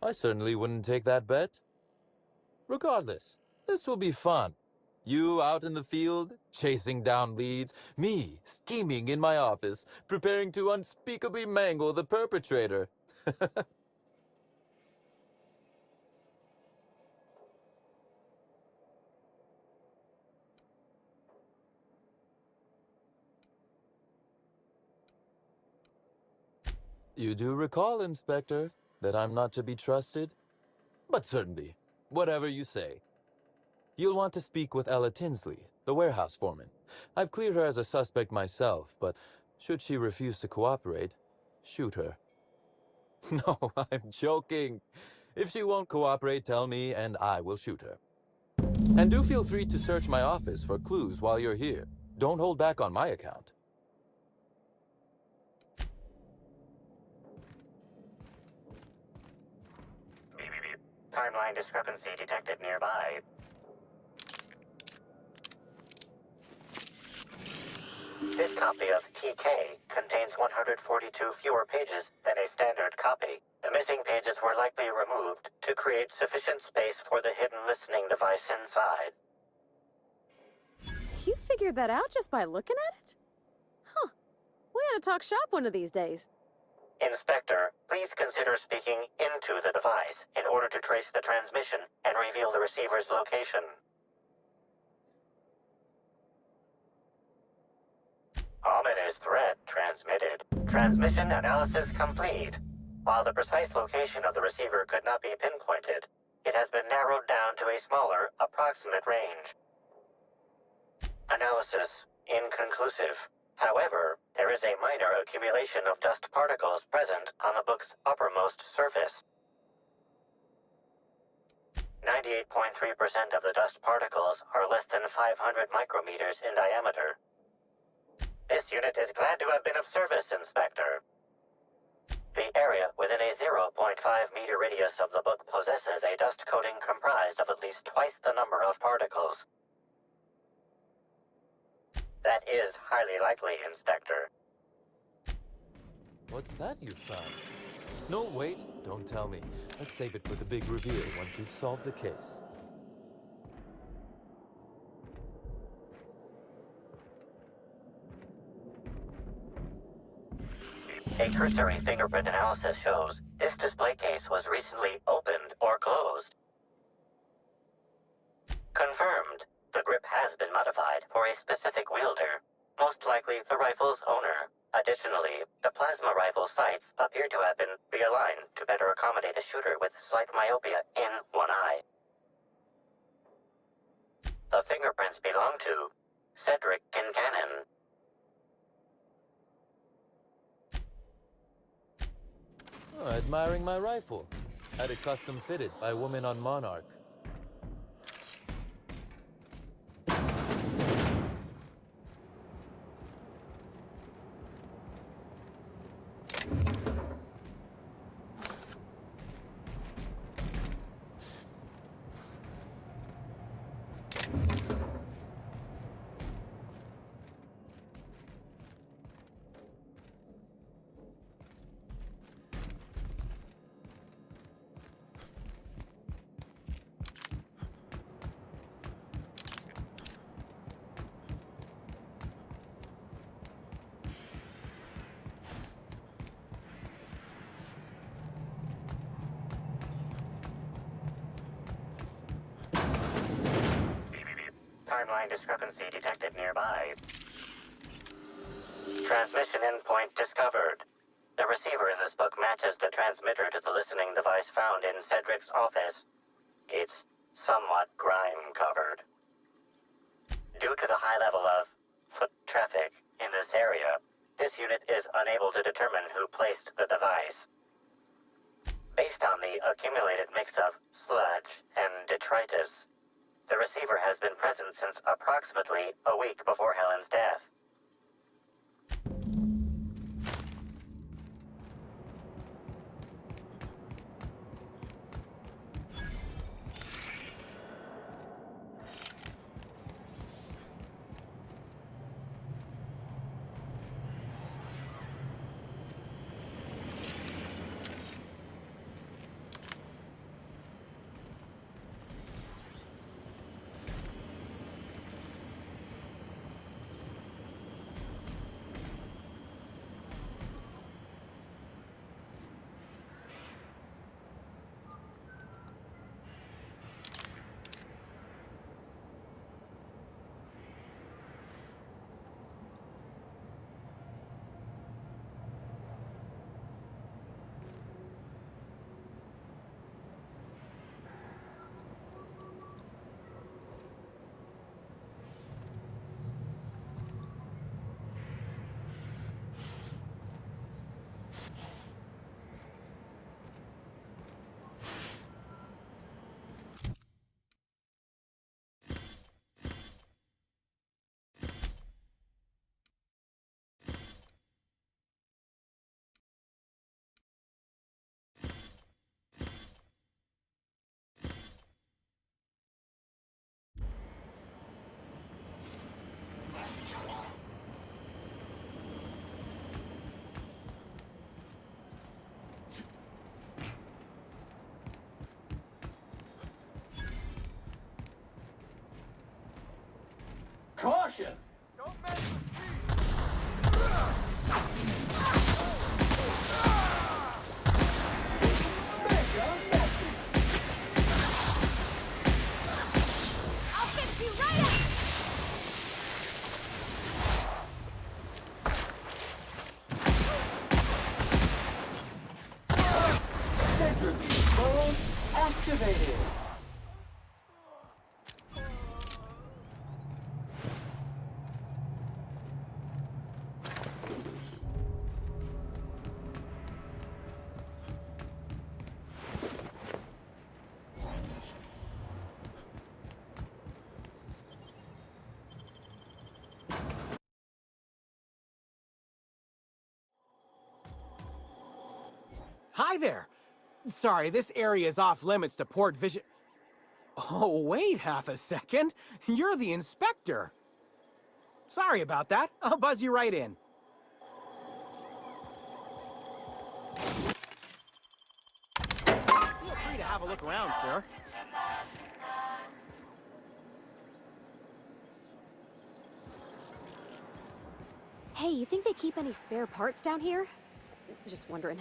I certainly wouldn't take that bet. Regardless, this will be fun. You out in the field, chasing down leads, me scheming in my office, preparing to unspeakably mangle the perpetrator. You do recall, Inspector, that I'm not to be trusted? But certainly, whatever you say. You'll want to speak with Ella Tinsley, the warehouse foreman. I've cleared her as a suspect myself, but should she refuse to cooperate, shoot her. No, I'm joking. If she won't cooperate, tell me and I will shoot her. And do feel free to search my office for clues while you're here. Don't hold back on my account. Timeline discrepancy detected nearby. This copy of TK contains 142 fewer pages than a standard copy. The missing pages were likely removed to create sufficient space for the hidden listening device inside. You figured that out just by looking at it? Huh. We ought to talk shop one of these days. Inspector, please consider speaking into the device in order to trace the transmission and reveal the receiver's location. Ominous threat transmitted. Transmission analysis complete. While the precise location of the receiver could not be pinpointed, it has been narrowed down to a smaller, approximate range. Analysis inconclusive. However, there is a minor accumulation of dust particles present on the book's uppermost surface. 98.3% of the dust particles are less than 500 micrometers in diameter. This unit is glad to have been of service, Inspector. The area within a 0.5-meter radius of the book possesses a dust coating comprised of at least twice the number of particles. That is highly likely, Inspector. What's that you found? No, wait, don't tell me. Let's save it for the big reveal once we've solved the case. A cursory fingerprint analysis shows this display case was recently opened or closed. Confirmed. The grip has been modified for a specific wielder, most likely the rifle's owner. Additionally, the plasma rifle sights appear to have been realigned to better accommodate a shooter with slight myopia in one eye. The fingerprints belong to Cedric Kincannon. Oh, admiring my rifle. Had it custom fitted by a woman on Monarch. Timeline discrepancy detected nearby. Transmission endpoint discovered. The receiver in this book matches the transmitter to the listening device found in Cedric's office. It's somewhat grime-covered. Due to the high level of foot traffic in this area, this unit is unable to determine who placed the device. Based on the accumulated mix of sludge and detritus, the receiver has been present since approximately a week before Helen's death. Attribute mode activated. Hi there. Sorry, this area is off limits to port vision. Oh, wait half a second. You're the inspector. Sorry about that. I'll buzz you right in. Feel free to have a look around, sir. Hey, you think they keep any spare parts down here? Just wondering.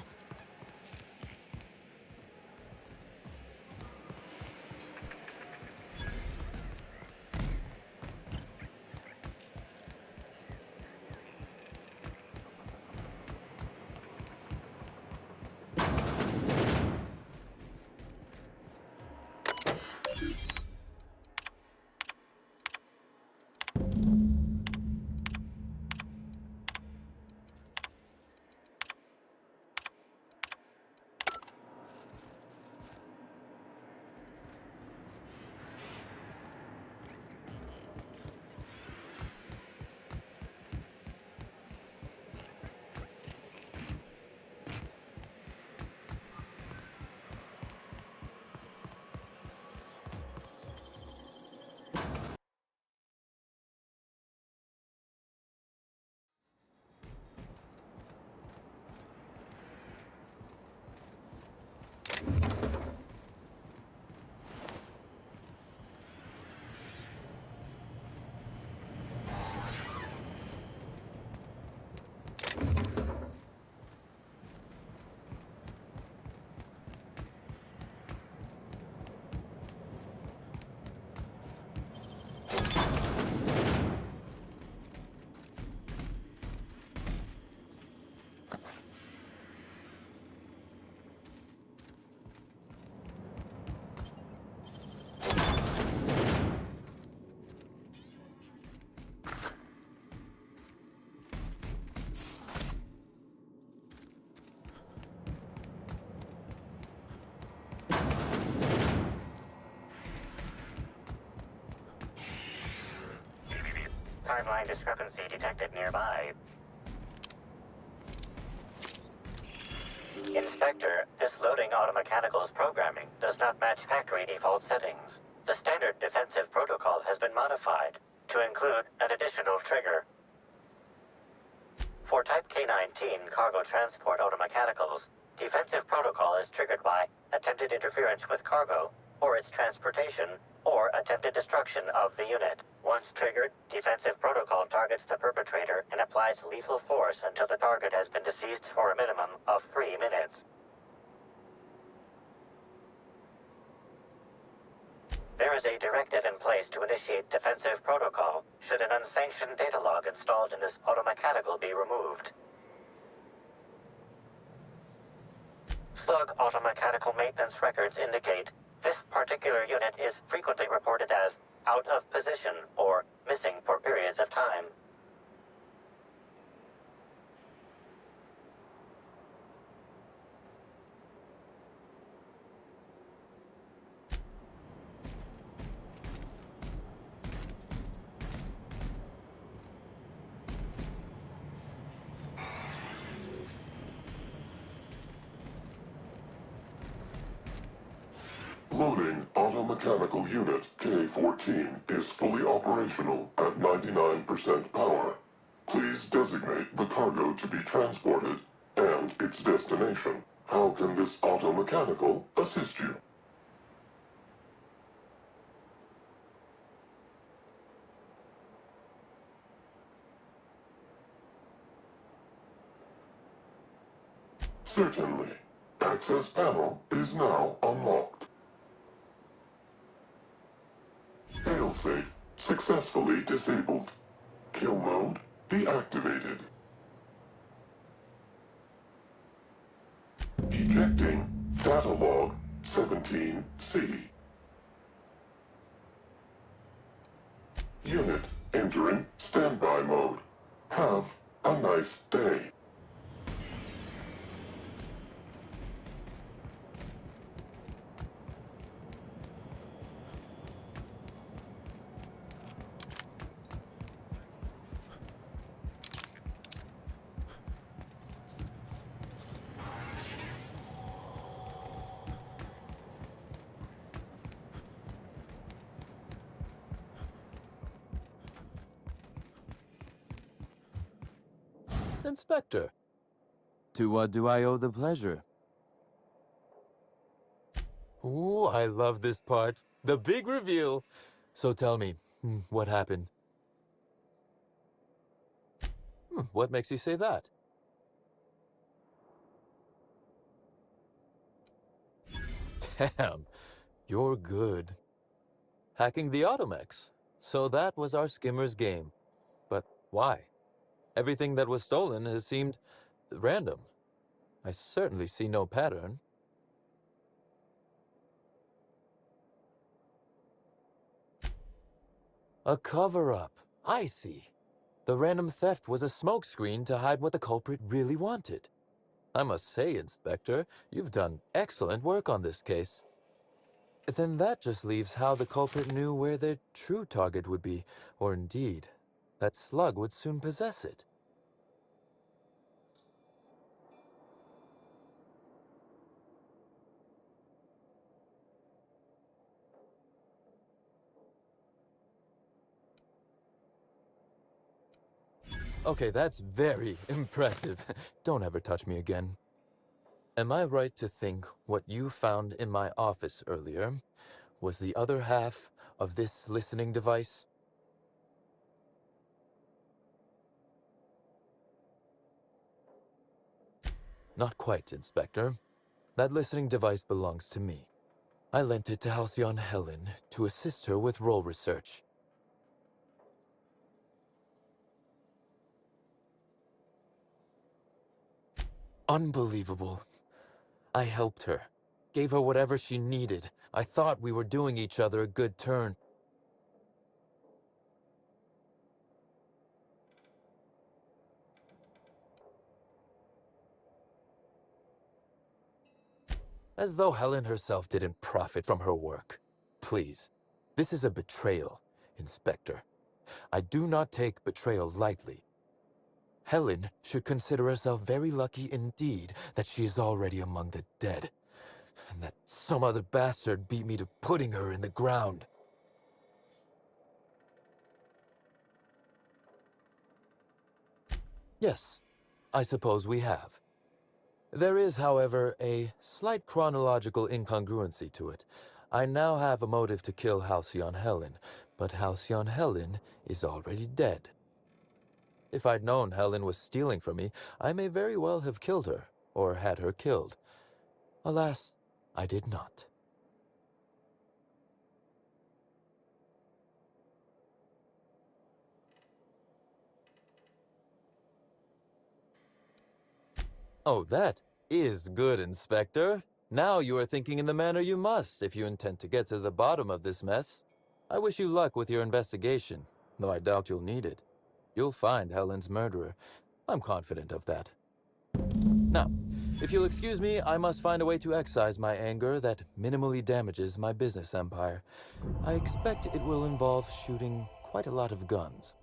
Timeline discrepancy detected nearby. Inspector, this loading automechanical's programming does not match factory default settings. The standard defensive protocol has been modified to include an additional trigger. For Type K-19 cargo transport automechanicals, defensive protocol is triggered by attempted interference with cargo, or its transportation, or attempted destruction of the unit. Once triggered, defensive protocol targets the perpetrator and applies lethal force until the target has been deceased for a minimum of 3 minutes. There is a directive in place to initiate defensive protocol should an unsanctioned data log installed in this automechanical be removed. Slug automechanical maintenance records indicate this particular unit is frequently reported as out of position or missing for periods of time. Loading automechanical unit K-14 is fully operational at 99% power. Please designate the cargo to be transported and its destination. How can this automechanical assist you? Certainly. Access panel is now unlocked. Failsafe successfully disabled. Kill mode deactivated. Ejecting Data log 17C. Unit entering standby mode. Have a nice day. Inspector. To what do I owe the pleasure? Ooh, I love this part. The big reveal. So tell me, what happened? What makes you say that? Damn, you're good. Hacking the Automex. So that was our skimmer's game. But why? Everything that was stolen has seemed random. I certainly see no pattern. A cover-up. I see. The random theft was a smokescreen to hide what the culprit really wanted. I must say, Inspector, you've done excellent work on this case. Then that just leaves how the culprit knew where their true target would be, or indeed, that slug would soon possess it. Okay, that's very impressive. Don't ever touch me again. Am I right to think what you found in my office earlier was the other half of this listening device? Not quite, Inspector. That listening device belongs to me. I lent it to Halcyon Helen to assist her with role research. Unbelievable. I helped her, gave her whatever she needed. I thought we were doing each other a good turn. As though Helen herself didn't profit from her work. Please, this is a betrayal, Inspector. I do not take betrayal lightly. Helen should consider herself very lucky indeed that she is already among the dead, and that some other bastard beat me to putting her in the ground. Yes, I suppose we have. There is, however, a slight chronological incongruency to it. I now have a motive to kill Halcyon Helen, but Halcyon Helen is already dead. If I'd known Helen was stealing from me, I may very well have killed her, or had her killed. Alas, I did not. Oh, that is good, Inspector. Now you are thinking in the manner you must if you intend to get to the bottom of this mess. I wish you luck with your investigation, though I doubt you'll need it. You'll find Helen's murderer. I'm confident of that. Now, if you'll excuse me, I must find a way to excise my anger that minimally damages my business empire. I expect it will involve shooting quite a lot of guns.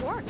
work.